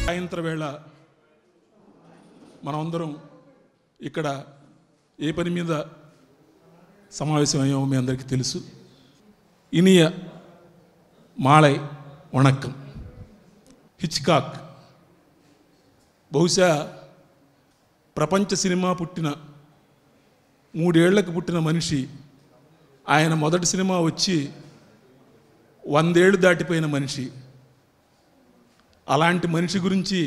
సాయంత్రం వేళ మనమందరం ఇక్కడ ఏ పని మీద సమావేశమయ్యామో మీ అందరికీ తెలుసు. ఇనియ మాళై వణక్కం. హిచ్కాక్ బహుశా ప్రపంచ సినిమా పుట్టిన 3 ఏళ్లకు పుట్టిన మనిషి. ఆయన మొదటి సినిమా వచ్చి 100 ఏళ్ళు దాటిపోయిన మనిషి. అలాంటి మనిషి గురించి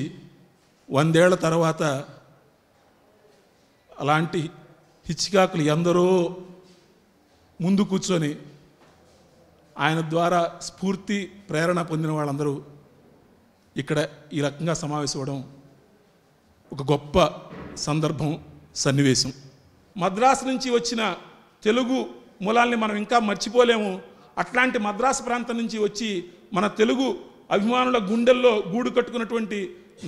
100 ఏళ్ల తర్వాత అలాంటి హిచ్కాకులు ఎందరో ముందు కూర్చొని ఆయన ద్వారా స్ఫూర్తి ప్రేరణ పొందిన వాళ్ళందరూ ఇక్కడ ఈ రకంగా సమావేశమవడం ఒక గొప్ప సందర్భం, సన్నివేశం. మద్రాసు నుంచి వచ్చిన తెలుగు మూలాల్ని మనం ఇంకా మర్చిపోలేము. అట్లాంటి మద్రాసు ప్రాంతం నుంచి వచ్చి మన తెలుగు అభిమానుల గుండెల్లో గూడు కట్టుకున్నటువంటి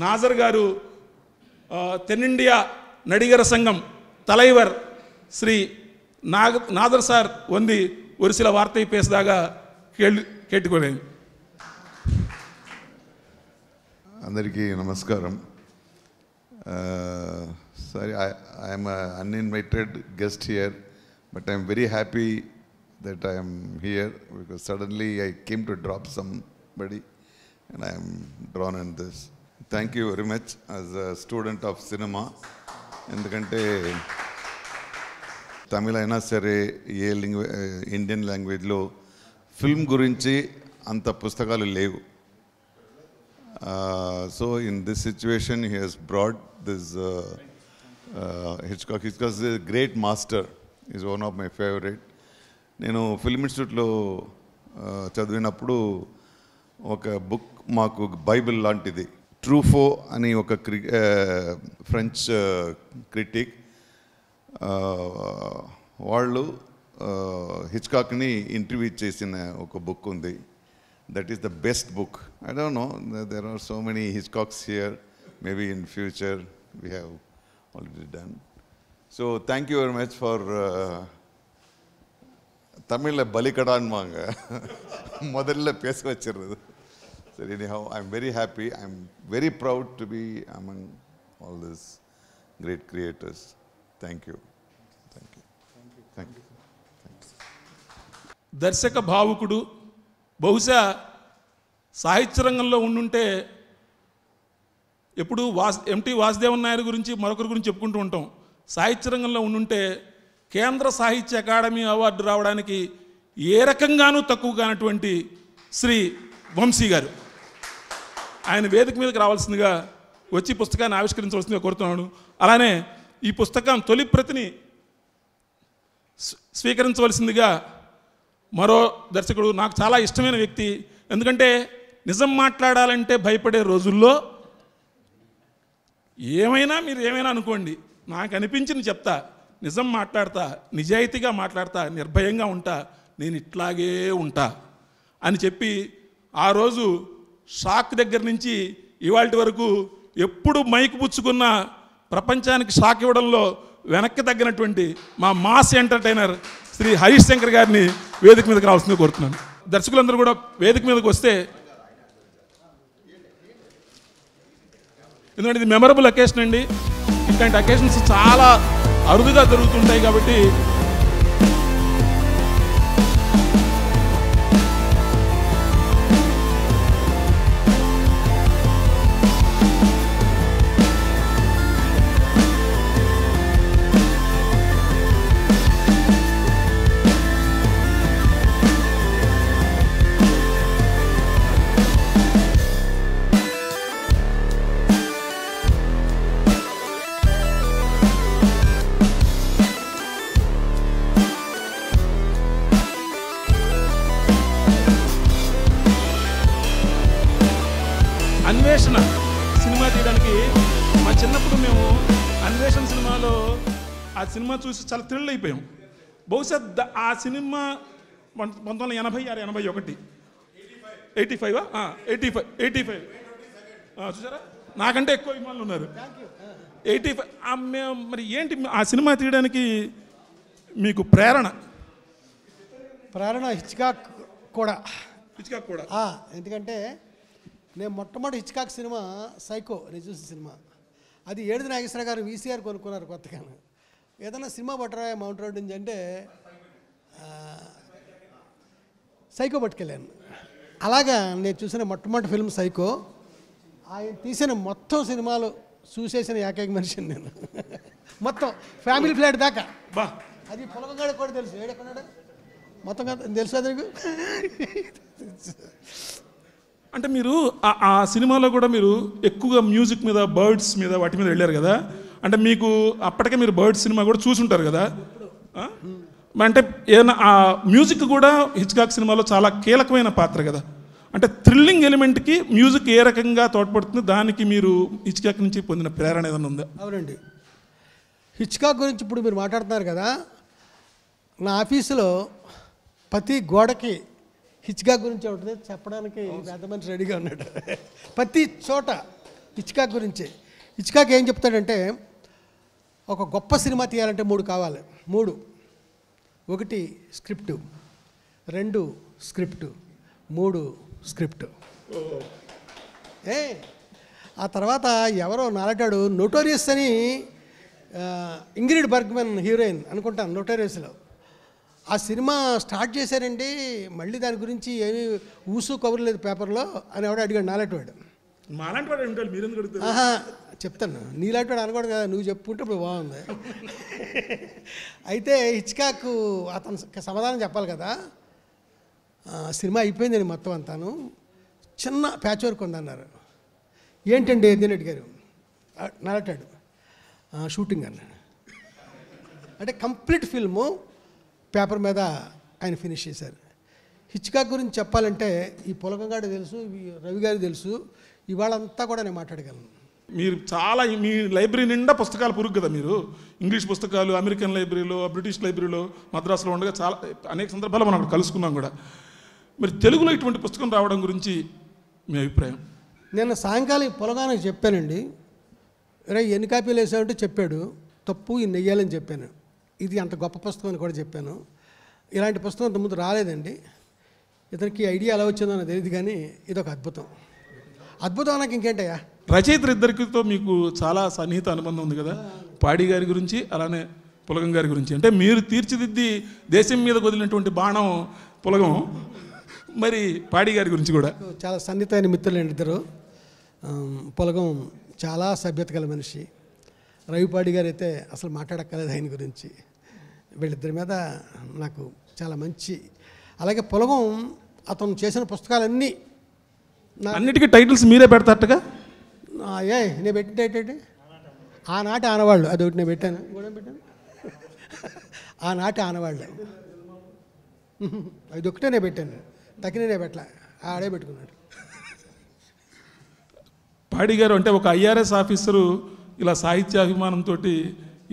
నాజర్ గారు తెన్నిండియా నడిగర సంఘం తలైవర్ శ్రీ నాదర్ సార్ వంది ஒரு சில வார்த்தை பேசுதாக கேட்டுக்கொள்கிறேன். అందరికీ నమస్కారం. Sorry, I am an uninvited guest here, but I am very happy that I am here because suddenly I came to drop somebody and I am drawn in this. Thank you very much as a student of cinema. ఎందుకంటే తమిళ అయినా సరే ఏ Indian లాంగ్వేజ్లో film గురించి అంత పుస్తకాలు లేవు. So in this situation he has brought this Hitchcock. Hitchcock is a great master, is one of my favourite. నేను film ఇన్స్టిట్యూట్లో చదివినప్పుడు ఒక బుక్ మాకు బైబిల్ లాంటిది, ట్రూఫో అని ఒక ఫ్రెంచ్ క్రిటిక్, వాళ్ళు హిచ్కాక్ని ఇంటర్వ్యూ చేసిన ఒక బుక్ ఉంది. That is the best book. I don't know, there are so many Hitchcocks here, maybe in future we have already done. So thank you very much for தமிழில் பலிக்கடான்வாங்க, முதல்ல பேச வச்சிடுறது. சரி, anyhow, I am very happy. I am very proud to be among all these great creators. Thank you. Thank you. Thank you. దర్శక భావుకుడు. బహుశా సాహిత్య రంగంలో ఉండుంటే ఎప్పుడు ఎంటి వాసుదేవన్ నాయుడు గురించి మరొకరి గురించి చెప్పుకుంటూ ఉంటాం. సాహిత్య రంగంలో ఉండుంటే కేంద్ర సాహిత్య అకాడమీ అవార్డు రావడానికి ఏ రకంగానూ తక్కువ కానటువంటి శ్రీ వంశీ గారు. ఆయన వేదిక మీదకి రావాల్సిందిగా వచ్చి పుస్తకాన్ని ఆవిష్కరించవలసిందిగా కోరుతున్నాను. అలానే ఈ పుస్తకం తొలి ప్రతిని స్వీకరించవలసిందిగా మరో దర్శకుడు, నాకు చాలా ఇష్టమైన వ్యక్తి. ఎందుకంటే నిజం మాట్లాడాలంటే భయపడే రోజుల్లో మీరు ఏమైనా అనుకోండి, నాకు అనిపించింది చెప్తా, నిజం మాట్లాడతా, నిజాయితీగా మాట్లాడతా, నిర్భయంగా ఉంటా, నేను ఇట్లాగే ఉంటా అని చెప్పి ఆ రోజు షాక్ దగ్గర నుంచి ఇవాళ వరకు ఎప్పుడు మైకు పుచ్చుకున్న ప్రపంచానికి షాక్ ఇవ్వడంలో వెనక్కి తగ్గినటువంటి మా మాస్ ఎంటర్టైనర్ శ్రీ హరీష్ శంకర్ గారిని వేదిక మీదకి రావాల్సిందిగా కోరుతున్నాను. దర్శకులందరూ కూడా వేదిక మీదకి వస్తే, ఎందుకంటే ఇది మెమరబుల్ అకేషన్ అండి. ఇట్లాంటి అకేషన్స్ చాలా అరుదుగా జరుగుతుంటాయి కాబట్టి అన్వేషణ సినిమా తీయడానికి మా చిన్నప్పుడు మేము అన్వేషణ సినిమాలో ఆ సినిమా చూసి చాలా థ్రిల్ అయిపోయాం. బహుశా ఆ సినిమా 1980, 81, 85 చూసారా, నాకంటే ఎక్కువ అభిమానులు ఉన్నారు. 85. మరి ఏంటి ఆ సినిమా తీయడానికి మీకు ప్రేరణ? హిచ్కాక్ కూడా ఎందుకంటే నేను మొట్టమొదటి హిచ్కాక్ సినిమా సైకో, నేను చూసిన సినిమా. అది ఏడుది నాగేశ్వర గారు వీసీఆర్ కొనుక్కున్నారు కొత్తగా. ఏదైనా సినిమా పట్టరా మౌంట్ రోడ్ నుంచి అంటే సైకో పట్టుకెళ్ళాను. అలాగా నేను చూసిన మొట్టమొదటి ఫిల్మ్ సైకో. ఆయన తీసిన మొత్తం సినిమాలు చూసేసిన ఏకైక మనిషిని నేను. మొత్తం ఫ్యామిలీ ఫ్లాట్ దాకా. బా అది పొలగంగాడు కూడా తెలుసు. ఏడెక్కడాడు మొత్తం తెలుసు అది నీకు. అంటే మీరు ఆ సినిమాలో కూడా మీరు ఎక్కువగా మ్యూజిక్ మీద, బర్డ్స్ మీద, వాటి మీద వెళ్ళారు కదా. అంటే మీకు అప్పటికే మీరు బర్డ్స్ సినిమా కూడా చూసుంటారు కదా. అంటే ఏదైనా ఆ మ్యూజిక్ కూడా హిచ్కాక్ సినిమాలో చాలా కీలకమైన పాత్ర కదా. అంటే థ్రిల్లింగ్ ఎలిమెంట్కి మ్యూజిక్ ఏ రకంగా తోడ్పడుతుంది, దానికి మీరు హిచ్కాక్ నుంచి పొందిన ప్రేరణ ఏదైనా ఉందా? అవునండి. హిచ్కాక్ గురించి ఇప్పుడు మీరు మాట్లాడుతున్నారు కదా. నా ఆఫీసులో ప్రతి గోడకి హిచ్కాక్ గురించి ఉంటుంది చెప్పడానికి పెద్ద మనిషి రెడీగా ఉన్నాడు. ప్రతి చోట హిచ్కాక్ గురించి. హిచ్కాక్ ఏం చెప్తాడంటే, ఒక గొప్ప సినిమా తీయాలంటే 3 కావాలి. 3: 1 స్క్రిప్టు, 2 స్క్రిప్టు, 3 స్క్రిప్టు. ఆ తర్వాత ఎవరో నాలటాడు నోటోరియస్ అని, ఇంగ్రిడ్ బర్గ్మన్ హీరోయిన్ అనుకుంటాను నోటోరియస్లో. ఆ సినిమా స్టార్ట్ చేశారండి, మళ్ళీ దాని గురించి ఏమీ ఊసు కబురు లేదు పేపర్లో అని ఎవడో అడిగాడు నాలటివాడు. చెప్తాను, నీలాంటివాడు అనకూడదు కదా, నువ్వు చెప్పుకుంటే ఇప్పుడు బాగుంది. అయితే హిచ్కాక్ అతను సమాధానం చెప్పాలి కదా. సినిమా అయిపోయింది మొత్తం అంతాను, చిన్న ప్యాచ్ వర్క్ ఉందన్నారు. ఏంటండి ఏదని అడిగారు. నలటాడు షూటింగ్ అన్నాడు. అంటే కంప్లీట్ ఫిల్ము పేపర్ మీద ఆయన ఫినిష్ చేశారు. హిచ్కాక్ గురించి చెప్పాలంటే ఈ పులకంగాడు తెలుసు, రవి గారు తెలుసు, ఇవాళంతా కూడా నేను మాట్లాడగలను. మీరు చాలా మీ లైబ్రరీ నిండా పుస్తకాలు పురుగు కదా. మీరు ఇంగ్లీష్ పుస్తకాలు అమెరికన్ లైబ్రరీలో, బ్రిటిష్ లైబ్రరీలో, మద్రాసులో ఉండగా చాలా అనేక సందర్భాలు మనం అక్కడ కలుసుకున్నాం కూడా. మరి తెలుగులో ఇటువంటి పుస్తకం రావడం గురించి మీ అభిప్రాయం? నేను సాయంకాలం పొలగానికి చెప్పానండి. ఎన్ని కాపీలు వేసామంటే చెప్పాడు, తప్పు ఇన్ని వెయ్యాలని చెప్పాను. ఇది అంత గొప్ప పుస్తకం అని కూడా చెప్పాను. ఇలాంటి పుస్తకం ఇంతకుముందు రాలేదండి. ఇతనికి ఐడియా ఎలా వచ్చిందో నాకు తెలియదు, కానీ ఇదొక అద్భుతం. అద్భుతం నాకు ఇంకేంటయ్యా. రచయితలు ఇద్దరితో మీకు చాలా సన్నిహిత అనుబంధం ఉంది కదా. పాడి గారి గురించి, అలానే పులగం గారి గురించి. అంటే మీరు తీర్చిదిద్ది దేశం మీద వదిలినటువంటి బాణం పులగం, మరి పాడి గారి గురించి కూడా చాలా సన్నిహితమైన మిత్రులండి ఇద్దరు. పులగం చాలా సభ్యత గల మనిషి. రవిపాడి గారు అయితే అసలు మాట్లాడక్కర్లేదు ఆయన గురించి. వీళ్ళిద్దరి మీద నాకు చాలా మంచి. అలాగే పులగం అతను చేసిన పుస్తకాలన్నీ అన్నిటికీ టైటిల్స్ మీరే పెడతారటగా. నేను పెట్టిన ఆనాటి ఆనవాళ్ళు, అదొకటి నేను పెట్టాను. కూడా పెట్టాను ఆనాటి ఆనవాళ్ళు, అది ఒకటే నేను పెట్టాను, తగిన పెట్టలే, ఆడే పెట్టుకున్నాడు. పాడి గారు అంటే ఒక ఐఆర్ఎస్ ఆఫీసరు ఇలా సాహిత్యాభిమానంతో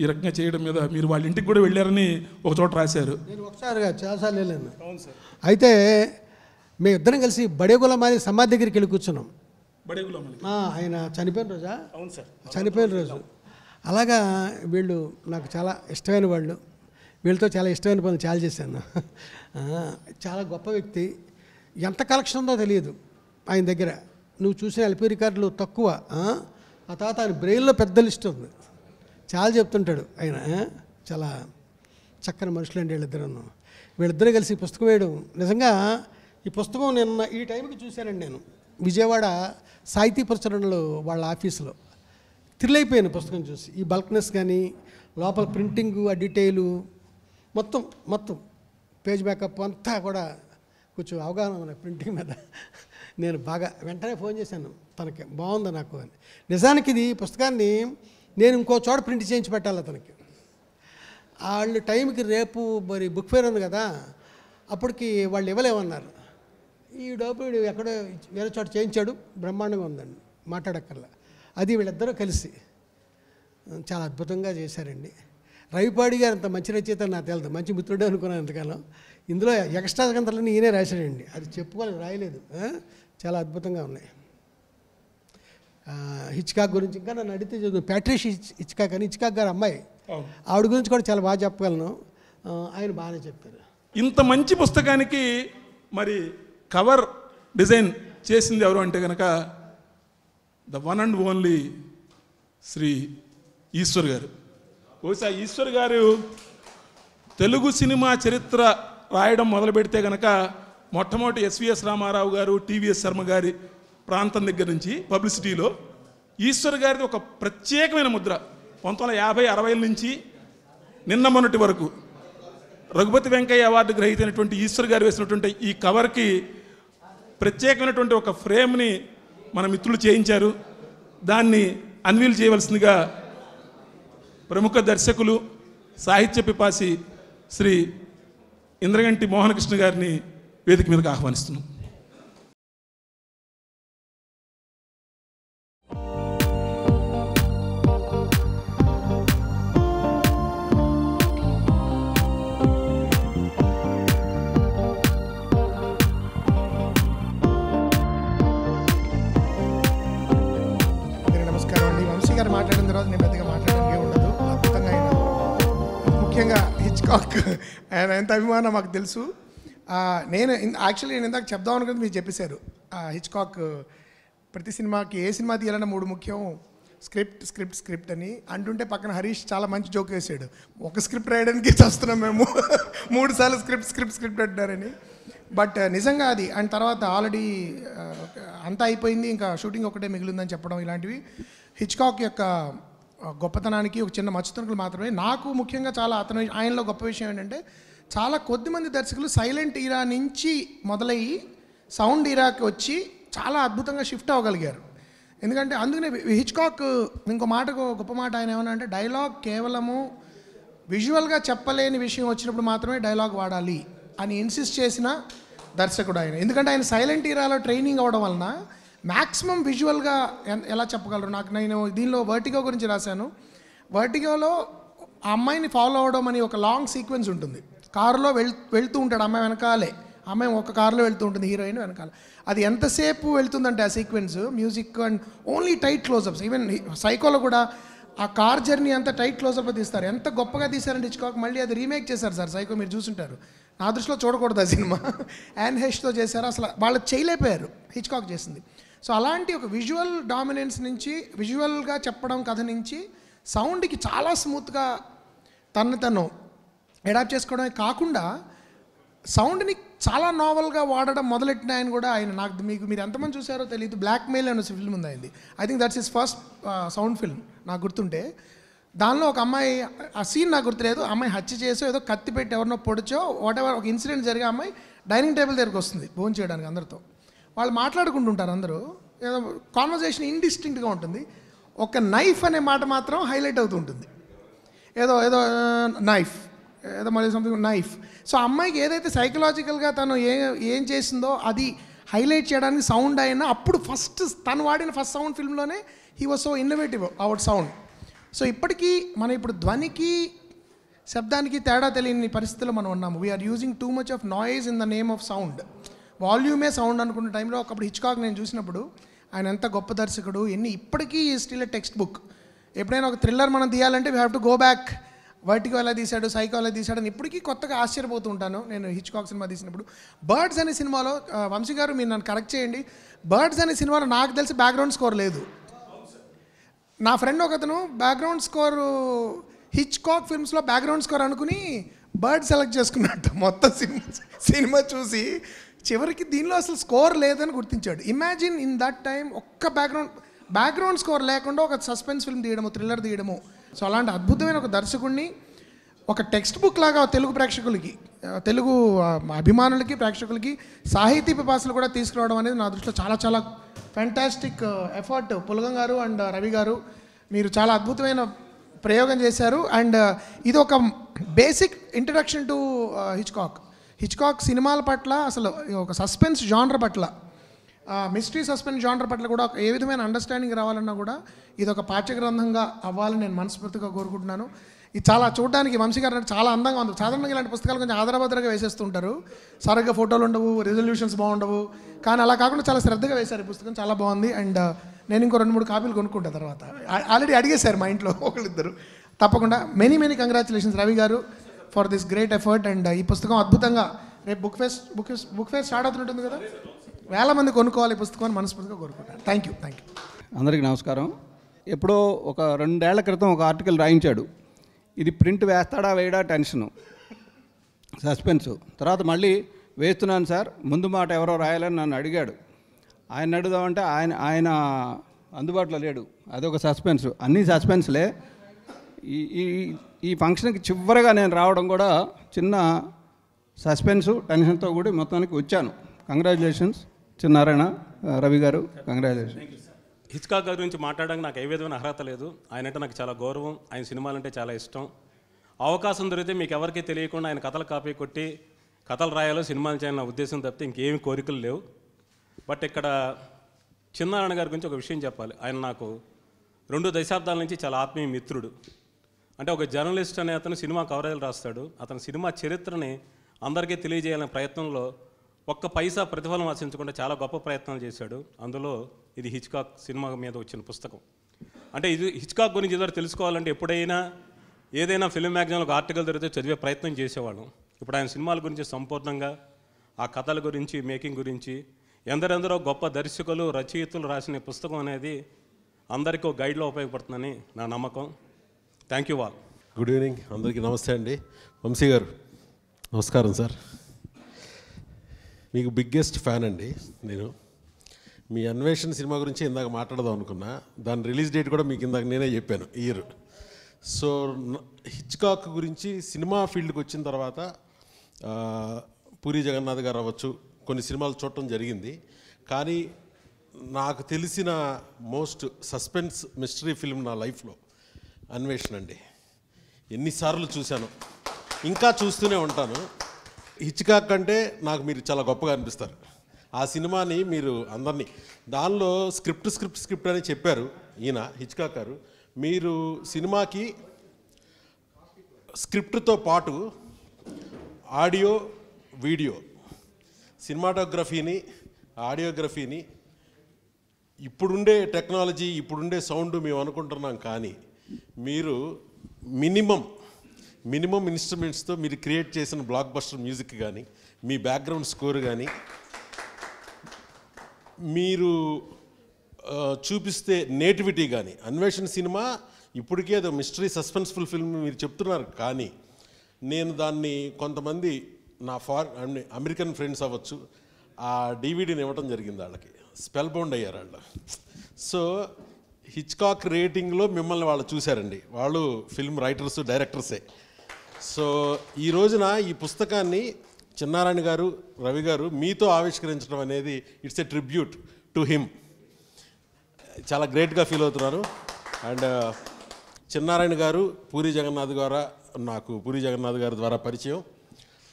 ఈ రకంగా చేయడం మీద మీరు వాళ్ళ ఇంటికి కూడా వెళ్ళారని ఒక చోట రాశారు. నేను ఒకసారిగా చాలాసార్లు వెళ్ళాను. అయితే మేము ఇద్దరం కలిసి బడేగులమాలి సమాధి దగ్గరికి వెళ్ళి కూర్చున్నాం. ఆయన చనిపోయిన రోజా? అవును సార్, చనిపోయిన రోజు. అలాగా వీళ్ళు నాకు చాలా ఇష్టమైన వాళ్ళు. వీళ్ళతో చాలా ఇష్టమైన పనులు చాలా చేశాను. చాలా గొప్ప వ్యక్తి. ఎంత కలెక్షన్ ఉందో తెలియదు ఆయన దగ్గర. నువ్వు చూసిన ఎల్పీ రికార్డులు తక్కువ. ఆ తర్వాత ఆయన బ్రెయిన్లో పెద్ద లిస్ట్ ఉంది, చాలా చెప్తుంటాడు ఆయన. చాలా చక్కని మనుషులు అండి వీళ్ళిద్దరూ. వీళ్ళిద్దరూ కలిసి పుస్తకం వేయడం నిజంగా. ఈ పుస్తకం నిన్న ఈ టైంకి చూశానండి నేను విజయవాడ సాహితీ ప్రచురణలు వాళ్ళ ఆఫీసులో. థ్రిల్ అయిపోయాను పుస్తకం చూసి. ఈ బల్క్నెస్ కానీ, లోపల ప్రింటింగు, ఆ డీటెయిలు మొత్తం పేజ్ బ్యాకప్ అంతా కూడా కొంచెం అవగాహన ఉంది ప్రింటింగ్ మీద. నేను బాగా వెంటనే ఫోన్ చేశాను తనకి, బాగుంది నాకు అని. నిజానికి ఇది పుస్తకాన్ని నేను ఇంకో చోట ప్రింట్ చేయించి పెట్టాలి అతనికి. వాళ్ళు టైంకి రేపు మరి బుక్ ఫేర్ ఉంది కదా, అప్పటికి వాళ్ళు ఇవ్వలేమన్నారు. ఈ డబ్బు ఎక్కడో వేరే చోట చేయించాడు, బ్రహ్మాండంగా ఉందండి, మాట్లాడక్కర్లా. అది వీళ్ళిద్దరూ కలిసి చాలా అద్భుతంగా చేశారండి. రవిపాడి గారు అంత మంచి రచయిత నాకు తెలియదు, మంచి మిత్రుడే అనుకున్నాను ఎంతకాలం. ఇందులో ఎక్స్ట్రా గ్రంథాలన్నీ ఈయనే రాశాడండి, అది చెప్పుకోవాలి, రాయలేదు. చాలా అద్భుతంగా ఉన్నాయి. హిచ్కాక్ గురించి ఇంకా నన్ను అడిగితే చదువు ప్యాట్రిషియా హిచ్కాక్ అని, హిచ్కాక్ గారు అమ్మాయి, ఆవిడ గురించి కూడా చాలా బాగా చెప్పగలను. ఆయన బాగానే చెప్పారు. ఇంత మంచి పుస్తకానికి మరి కవర్ డిజైన్ చేసింది ఎవరు అంటే కనుక the one and only Shri Eshwar గారు. బహుశా ఈశ్వర్ గారు తెలుగు సినిమా చరిత్ర రాయడం మొదలు పెడితే కనుక మొట్టమొదటి ఎస్విఎస్ రామారావు గారు, టీవీఎస్ శర్మ గారి ప్రాంతం దగ్గర నుంచి పబ్లిసిటీలో ఈశ్వర్ గారిది ఒక ప్రత్యేకమైన ముద్ర. 1950-60 నుంచి నిన్న మొన్నటి వరకు రఘుపతి వెంకయ్య అవార్డు గ్రహీత అయినటువంటి ఈశ్వర్ గారు వేసినటువంటి ఈ కవర్కి ప్రత్యేకమైనటువంటి ఒక ఫ్రేమ్ని మన మిత్రులు చేయించారు. దాన్ని అన్వీల్ చేయవలసిందిగా ప్రముఖ దర్శకులు, సాహిత్య పిపాసి శ్రీ ఇంద్రగంటి మోహనకృష్ణ గారిని వేదిక మీదకి ఆహ్వానిస్తున్నాం. గారు మాట్లాడిన తర్వాత నేను పెద్దగా మాట్లాడడానికి ఉండదు. అద్భుతంగా ఆయన, ముఖ్యంగా హిచ్కాక్ ఆయన ఎంత అభిమానం మాకు తెలుసు. నేను ఇందాక చెప్దాం అనుకున్నది మీరు చెప్పేశారు. హిచ్కాక్ ప్రతి సినిమాకి ఏ సినిమా తీయాలన్నా 3 ముఖ్యం, స్క్రిప్ట్ అని అంటుంటే పక్కన హరీష్ చాలా మంచి జోక్ వేసాడు. ఒక స్క్రిప్ట్ రాయడానికి చేస్తున్నాం మేము 3 సార్లు స్క్రిప్ట్ అంటారని. బట్ నిజంగా అది అండ్ తర్వాత ఆల్రెడీ అంతా అయిపోయింది, ఇంకా షూటింగ్ ఒకటే మిగిలిందని చెప్పడం, ఇలాంటివి హిచ్కాక్ యొక్క గొప్పతనానికి ఒక చిన్న మచ్చుతునుకులు మాత్రమే. నాకు ముఖ్యంగా చాలా ఆయనలో గొప్ప విషయం ఏంటంటే చాలా కొద్దిమంది దర్శకులు సైలెంట్ ఈరా నుంచి మొదలయ్యి సౌండ్ ఈరాకి వచ్చి చాలా అద్భుతంగా షిఫ్ట్ అవ్వగలిగారు. ఎందుకంటే అందుకనే హిచ్కాక్ ఇంకో గొప్ప మాట ఆయన ఏమన్నా అంటే డైలాగ్ కేవలము విజువల్గా చెప్పలేని విషయం వచ్చినప్పుడు మాత్రమే డైలాగ్ వాడాలి అని ఇన్సిస్ట్ చేసిన దర్శకుడు ఆయన. ఎందుకంటే ఆయన సైలెంట్ ఈరాలో ట్రైనింగ్ అవ్వడం వలన మ్యాక్సిమం విజువల్గా ఎలా చెప్పగలరు. నేను దీనిలో వర్టిగో గురించి రాశాను. వర్టిగోలో ఆ అమ్మాయిని ఫాలో అవడం అని ఒక లాంగ్ సీక్వెన్స్ ఉంటుంది. కారులో వెళ్తూ ఉంటాడు, అమ్మాయి వెనకాలే, అమ్మాయి ఒక కారులో వెళ్తూ ఉంటుంది, హీరోయిన్ వెనకాల. అది ఎంతసేపు వెళ్తుందంటే ఆ sequence, music and only tight closeups. Even సైకోలో కూడా ఆ కార్ జర్నీ అంతా టైట్ క్లోజప్లో తీస్తారు. ఎంత గొప్పగా తీశారంటే హిచ్కాక్ మళ్ళీ అది రీమేక్ చేశారు సార్. సైకో మీరు చూసుంటారు, నా దృష్టిలో చూడకూడదు ఆ సినిమా. యాన్ హెష్తో చేశారు, అసలు వాళ్ళు చేయలేకపోయారు, హిచ్కాక్ చేసింది. సో అలాంటి ఒక విజువల్ డామినెన్స్ నుంచి, విజువల్గా చెప్పడం కథ నుంచి సౌండ్కి చాలా స్మూత్గా తను అడాప్ట్ చేసుకోవడమే కాకుండా సౌండ్ని చాలా నావల్గా వాడడం మొదలెట్టిన ఆయన కూడా ఆయన. మీరు ఎంతమంది చూసారో తెలియదు, బ్లాక్మెయిల్ అనే ఫిల్మ్ ఉంది ఆయనది. I think that's his first sound film నాకు గుర్తుంటే. దానిలో ఒక అమ్మాయి, ఆ సీన్ నాకు గుర్తులేదు, అమ్మాయి హత్య చేసో ఏదో కత్తి పెట్టి ఎవరినో పొడిచో వాటెవర్ ఒక ఇన్సిడెంట్ జరిగే అమ్మాయి డైనింగ్ టేబుల్ దగ్గరికి వస్తుంది భోజనం చేయడానికి. అందరితో వాళ్ళు మాట్లాడుకుంటుంటారు, అందరూ ఏదో కాన్వర్జేషన్ ఇండిస్టింక్ట్గా ఉంటుంది. ఒక నైఫ్ అనే మాట మాత్రం హైలైట్ అవుతూ ఉంటుంది, ఏదో నైఫ్, ఏదో మళ్ళీ సంథింగ్ నైఫ్. సో అమ్మాయికి ఏదైతే సైకలాజికల్గా తను ఏం చేసిందో అది హైలైట్ చేయడానికి సౌండ్ అయినా, అప్పుడు తను వాడిన ఫస్ట్ సౌండ్ ఫిల్మ్లోనే he was so innovative out sound. So ఇప్పటికీ మనం ఇప్పుడు ధ్వనికి శబ్దానికి తేడా తెలియని పరిస్థితిలో మనం ఉన్నాము. We are using too much of noise in the name of sound. వాల్యూమే సౌండ్ అనుకున్న టైంలో ఒకప్పుడు హిచ్కాక్ నేను చూసినప్పుడు ఆయన ఎంత గొప్ప దర్శకుడు, ఇప్పటికీ స్టిల్ ఎ టెక్స్ట్ బుక్. ఎప్పుడైనా ఒక థ్రిల్లర్ మనం తీయాలంటే we have to go back, vertigo ఎలా తీశాడు, సైకో ఎలా తీశాడు అని ఇప్పటికీ కొత్తగా ఆశ్చర్యపోతూ ఉంటాను నేను హిచ్కాక్ సినిమా తీసినప్పుడు. బర్డ్స్ అనే సినిమాలో, వంశీ గారు మీరు నన్ను కరెక్ట్ చేయండి, బర్డ్స్ అనే సినిమాలో నాకు తెలిసి బ్యాక్గ్రౌండ్ స్కోర్ లేదు. నా ఫ్రెండ్ ఒకతను బ్యాక్గ్రౌండ్ స్కోర్ హిచ్కాక్ ఫిల్మ్స్లో బ్యాక్గ్రౌండ్ స్కోర్ అనుకుని బర్డ్ సెలెక్ట్ చేసుకున్నట్టు మొత్తం సినిమా చూసి చివరికి దీనిలో అసలు స్కోర్ లేదని గుర్తించాడు. ఇమాజిన్ ఇన్ దట్ టైం ఒక్క బ్యాక్గ్రౌండ్ స్కోర్ లేకుండా ఒక సస్పెన్స్ ఫిల్మ్ తీయడము, థ్రిల్లర్ తీయడము. సో అలాంటి అద్భుతమైన ఒక దర్శకుడిని ఒక టెక్స్ట్ బుక్ లాగా తెలుగు ప్రేక్షకులకి, తెలుగు అభిమానులకి, ప్రేక్షకులకి, సాహితీ పిపాసులు కూడా తీసుకురావడం అనేది నా దృష్టిలో చాలా చాలా ఫ్యాంటాస్టిక్ ఎఫర్ట్. పులగం గారు అండ్ రవి గారు మీరు చాలా అద్భుతమైన ప్రయోగం చేశారు. అండ్ ఇది ఒక బేసిక్ ఇంట్రడక్షన్ టు హిచ్కాక్ సినిమాల పట్ల, అసలు ఒక సస్పెన్స్ జానర్ పట్ల, మిస్టరీ సస్పెన్స్ జానర్ పట్ల కూడా ఏ విధమైన అండర్స్టాండింగ్ రావాలన్నా కూడా ఇది ఒక పాఠ్యగ్రంథంగా అవ్వాలని నేను మనస్ఫూర్తిగా కోరుకుంటున్నాను. ఇది చాలా చూడడానికి వంశీ గారు చాలా అందంగా ఉంది. సాధారణంగా ఇలాంటి పుస్తకాలు కొంచెం ఆదరభద్రగా వేసేస్తుంటారు, సరిగ్గా ఫోటోలు ఉండవు, రిజల్యూషన్స్ బాగుండవు. కానీ అలా కాకుండా చాలా శ్రద్ధగా వేశారు ఈ పుస్తకం, చాలా బాగుంది. అండ్ నేను ఇంకో 2-3 కాపీలు కొనుక్కుంటా తర్వాత. ఆల్రెడీ అడిగేశారు మా ఇంట్లో ఒకళ్ళిద్దరు. తప్పకుండా మెనీ కంగ్రాచులేషన్స్ రవి గారు for this great effort. And ఈ పుస్తకం అద్భుతంగా రేపు బుక్ ఫెస్ట్ స్టార్ట్ అవుతుంటుంది కదా, వేల మంది కొనుక్కోవాలి ఈ పుస్తకం అని మనస్ఫూర్తిగా కోరుకుంటాను. Thank you. అందరికీ నమస్కారం. ఎప్పుడో ఒక 2 ఏళ్ల క్రితం ఒక ఆర్టికల్ రాయించాడు. ఇది ప్రింట్ వేస్తాడా వేయడా టెన్షను, సస్పెన్సు. తర్వాత మళ్ళీ వేస్తున్నాను సార్, ముందు మాట ఎవరో రాయాలని నన్ను అడిగాడు. ఆయన అడుగుదామంటే ఆయన అందుబాటులో లేడు. అదొక సస్పెన్సు. అన్నీ సస్పెన్స్లే. ఈ ఫంక్షన్కి చివరిగా నేను రావడం కూడా చిన్న సస్పెన్సు టెన్షన్తో కూడా మొత్తానికి వచ్చాను. కంగ్రాచులేషన్స్ చిన్నారాయణ రవి గారు, కంగ్రాచులేషన్స్. హిచ్కాక్ గారి గురించి మాట్లాడడానికి నాకు ఏ విధమైన అర్హత లేదు. ఆయన అంటే నాకు చాలా గౌరవం, ఆయన సినిమాలంటే చాలా ఇష్టం. అవకాశం దొరికితే మీకు ఎవరికీ తెలియకుండా ఆయన కథలు కాపీ కొట్టి కథలు రాయాలో సినిమాలు చేయాలన్న ఉద్దేశం తప్పితే ఇంకేమి కోరికలు లేవు. బట్ ఇక్కడ చిన్నారాయణ గారి గురించి ఒక విషయం చెప్పాలి. ఆయన నాకు 2 దశాబ్దాల నుంచి చాలా ఆత్మీయ మిత్రుడు. అంటే ఒక జర్నలిస్ట్ అనే అతను సినిమా కవరేజ్ రాస్తాడు. అతని సినిమా చరిత్రని అందరికీ తెలియజేయాలనే ప్రయత్నంలో ఒక్క పైసా ప్రతిఫలం ఆశించకుండా చాలా గొప్ప ప్రయత్నాలు చేశాడు. అందులో ఇది హిచ్కాక్ సినిమా మీద వచ్చిన పుస్తకం. అంటే ఇది హిచ్కాక్ గురించి ఇదివరకు తెలుసుకోవాలంటే ఎప్పుడైనా ఏదైనా ఫిల్మ్ మ్యాగజైన్లో ఒక ఆర్టికల్ దొరికితే చదివే ప్రయత్నం చేసేవాళ్ళం. ఇప్పుడు ఆయన సినిమాల గురించి సంపూర్ణంగా, ఆ కథల గురించి, మేకింగ్ గురించి ఎందరెందరో గొప్ప దర్శకులు, రచయితలు రాసిన పుస్తకం అనేది అందరికీ ఒక గైడ్లో ఉపయోగపడుతుందని నా నమ్మకం. Thank you all. Good evening, అందరికీ నమస్తే అండి. వంశీ గారు నమస్కారం సార్. మీకు బిగ్గెస్ట్ ఫ్యాన్ అండి నేను. మీ అన్వేషణ సినిమా గురించి ఇందాక మాట్లాడదాం అనుకున్నా. దాని రిలీజ్ డేట్ కూడా మీకు ఇందాక నేనే చెప్పాను, ఇయర్. సో హిచ్కాక్ గురించి సినిమా ఫీల్డ్కి వచ్చిన తర్వాత పూరి జగన్నాథ్ గారు అవ్వచ్చు, కొన్ని సినిమాలు చూడటం జరిగింది. కానీ నాకు తెలిసిన మోస్ట్ సస్పెన్స్ మిస్టరీ ఫిల్మ్ నా లైఫ్లో అన్వేషణ అండి. ఎన్నిసార్లు చూశాను, ఇంకా చూస్తూనే ఉంటాను. హిచ్కాక్ అంటే నాకు మీరు చాలా గొప్పగా అనిపిస్తారు. ఆ సినిమాని మీరు అందరినీ దానిలో స్క్రిప్ట్ అని చెప్పారు ఈయన హిచ్కాక్ గారు. మీరు సినిమాకి స్క్రిప్ట్తో పాటు ఆడియో, వీడియో, సినిమాటోగ్రఫీని, ఆడియోగ్రఫీని, ఇప్పుడుండే టెక్నాలజీ, ఇప్పుడుండే సౌండ్ మేము అనుకుంటున్నాం. కానీ మీరు మినిమం ఇన్స్ట్రుమెంట్స్తో మీరు క్రియేట్ చేసిన బ్లాక్ బస్టర్ మ్యూజిక్ కానీ, మీ బ్యాక్గ్రౌండ్ స్కోర్ కానీ, మీరు చూపిస్తే నేటివిటీ కానీ, అన్వేషణ సినిమా ఇప్పటికే అది మిస్టరీ సస్పెన్స్ఫుల్ ఫిల్మ్ మీరు చెప్తున్నారు. కానీ నేను దాన్ని కొంతమంది నా అమెరికన్ ఫ్రెండ్స్ అవ్వచ్చు, ఆ డివిడీని ఇవ్వటం జరిగింది. వాళ్ళకి స్పెల్ బౌండ్ అయ్యారు వాళ్ళు. సో హిచ్కాక్ రేటింగ్లో మిమ్మల్ని వాళ్ళు చూశారండి. వాళ్ళు ఫిల్మ్ రైటర్స్, డైరెక్టర్సే. సో ఈ రోజున ఈ పుస్తకాన్ని చిన్నారాయణ గారు, రవి గారు మీతో ఆవిష్కరించడం అనేది it's a tribute to him. చాలా గ్రేట్గా ఫీల్ అవుతున్నారు. అండ్ చిన్నారాయణ గారు పూరి జగన్నాథ్ గారి ద్వారా పరిచయం.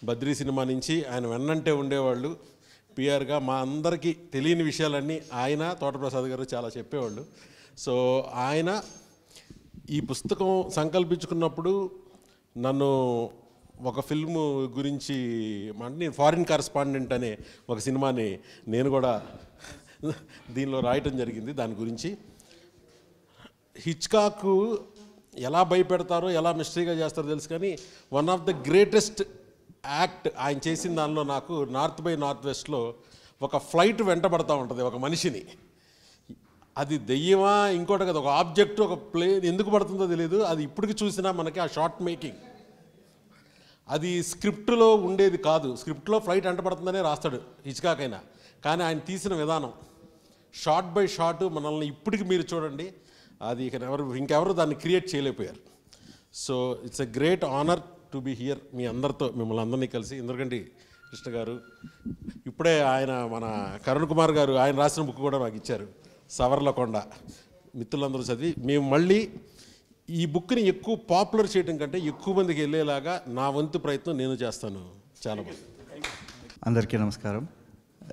బద్రీ సినిమా నుంచి ఆయన వెన్నంటే ఉండేవాళ్ళు. పిఆర్గా మా అందరికీ తెలియని విషయాలన్నీ ఆయన, తోటప్రసాద్ గారు చాలా చెప్పేవాళ్ళు. సో ఆయన ఈ పుస్తకం సంకల్పించుకున్నప్పుడు నన్ను ఒక ఫిల్మ్ గురించి, అంటే నేను ఫారిన్ కరెస్పాండెంట్ అనే ఒక సినిమాని నేను కూడా దీనిలో రాయటం జరిగింది. దాని గురించి హిచ్కాక్ ఎలా భయపెడతారో, ఎలా మిస్టరీగా చేస్తారో తెలుసు. కానీ one of the greatest act ఆయన చేసిన దానిలో నాకు నార్త్ బై నార్త్ వెస్ట్లో ఒక ఫ్లైట్ వెంటబడతా ఉంటుంది ఒక మనిషిని. అది దెయ్యమా ఇంకోటి కదా, ఒక ఆబ్జెక్ట్, ఒక ప్లేన్ ఎందుకు పడుతుందో తెలియదు. అది ఇప్పటికి చూసినా మనకి ఆ షార్ట్ మేకింగ్ అది స్క్రిప్ట్లో ఉండేది కాదు. స్క్రిప్ట్లో ఫ్లైట్ వెంటబడుతుందనే రాస్తాడు హిచ్కాక్ అయినా. కానీ ఆయన తీసిన విధానం షార్ట్ బై షార్ట్ మనల్ని ఇప్పటికి మీరు చూడండి, అది ఇంకెవరు దాన్ని క్రియేట్ చేయలేకపోయారు. So it's a great honour to be here మీ అందరితో, మిమ్మల్ని అందరినీ కలిసి. ఎందుకంటే కృష్ణ గారు ఇప్పుడే ఆయన మన కరుణ్ కుమార్ గారు ఆయన రాసిన బుక్ కూడా నాకు ఇచ్చారు, సవర్లకొండ. మిత్రులందరూ చదివి మేము మళ్ళీ ఈ బుక్ని ఎక్కువ పాపులర్ చేయడం కంటే ఎక్కువ మందికి వెళ్ళేలాగా నా వంతు ప్రయత్నం నేను చేస్తాను. చాలా బాగుంది. అందరికీ నమస్కారం.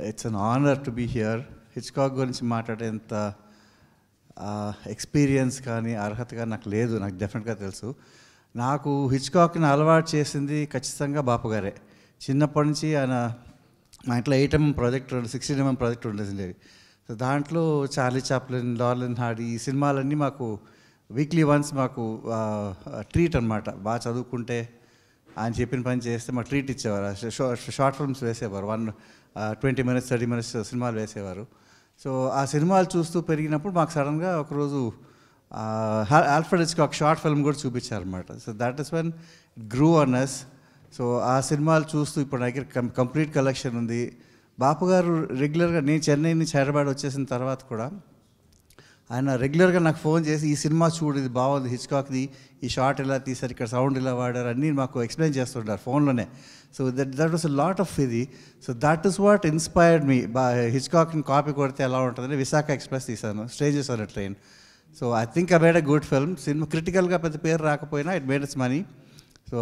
It's an honour to be here. Hitchcock గురించి మాట్లాడేంత ఎక్స్పీరియన్స్ కానీ అర్హత కానీ నాకు లేదు. నాకు డెఫినెట్గా తెలుసు. నాకు హిచ్కాక్ని అలవాటు చేసింది ఖచ్చితంగా బాపుగారే. చిన్నప్పటి నుంచి ఆయన మా ఇంట్లో 8mm ప్రాజెక్ట్, 16mm ప్రాజెక్ట్ ఉండేది. సో దాంట్లో Charlie Chaplin, Laurel and Hardy ఈ సినిమాలన్నీ మాకు వీక్లీ వన్స్ మాకు ట్రీట్ అనమాట. బాగా చదువుకుంటే ఆయన చెప్పిన పని చేస్తే మాకు ట్రీట్ ఇచ్చేవారు. షార్ట్ ఫిల్మ్స్ వేసేవారు, 20 minutes 30 minutes సినిమాలు వేసేవారు. సో ఆ సినిమాలు చూస్తూ పెరిగినప్పుడు మాకు సడన్గా ఒకరోజు ఆల్ఫ్రెడ్ హిచ్కాక్ షార్ట్ ఫిల్మ్ కూడా చూపించారనమాట. So that is when it grew on us. So ఆ సినిమాలు చూస్తూ ఇప్పుడు నా దగ్గర కంప్లీట్ కలెక్షన్ ఉంది. బాపు గారు రెగ్యులర్గా, నేను చెన్నై నుంచి హైదరాబాద్ వచ్చేసిన తర్వాత కూడా ఆయన రెగ్యులర్గా నాకు ఫోన్ చేసి ఈ సినిమా చూడు, ఇది బాగుంది, హిచ్కాక్ది, ఈ షార్ట్ ఇలా తీశారు, ఇక్కడ సౌండ్ ఇలా వాడారు, అన్నీ మాకు ఎక్స్ప్లెయిన్ చేస్తుంటారు ఫోన్లోనే. So that was a lot of ఇది. So that is what inspired me. హిచ్కాక్ని కాపీ కొడితే ఎలా ఉంటుందని విశాఖ ఎక్స్ప్రెస్ తీశాను, strangers on a train. So I think I made a good film. Cinema క్రిటికల్గా పెద్ద పేరు రాకపోయినా it made its money. So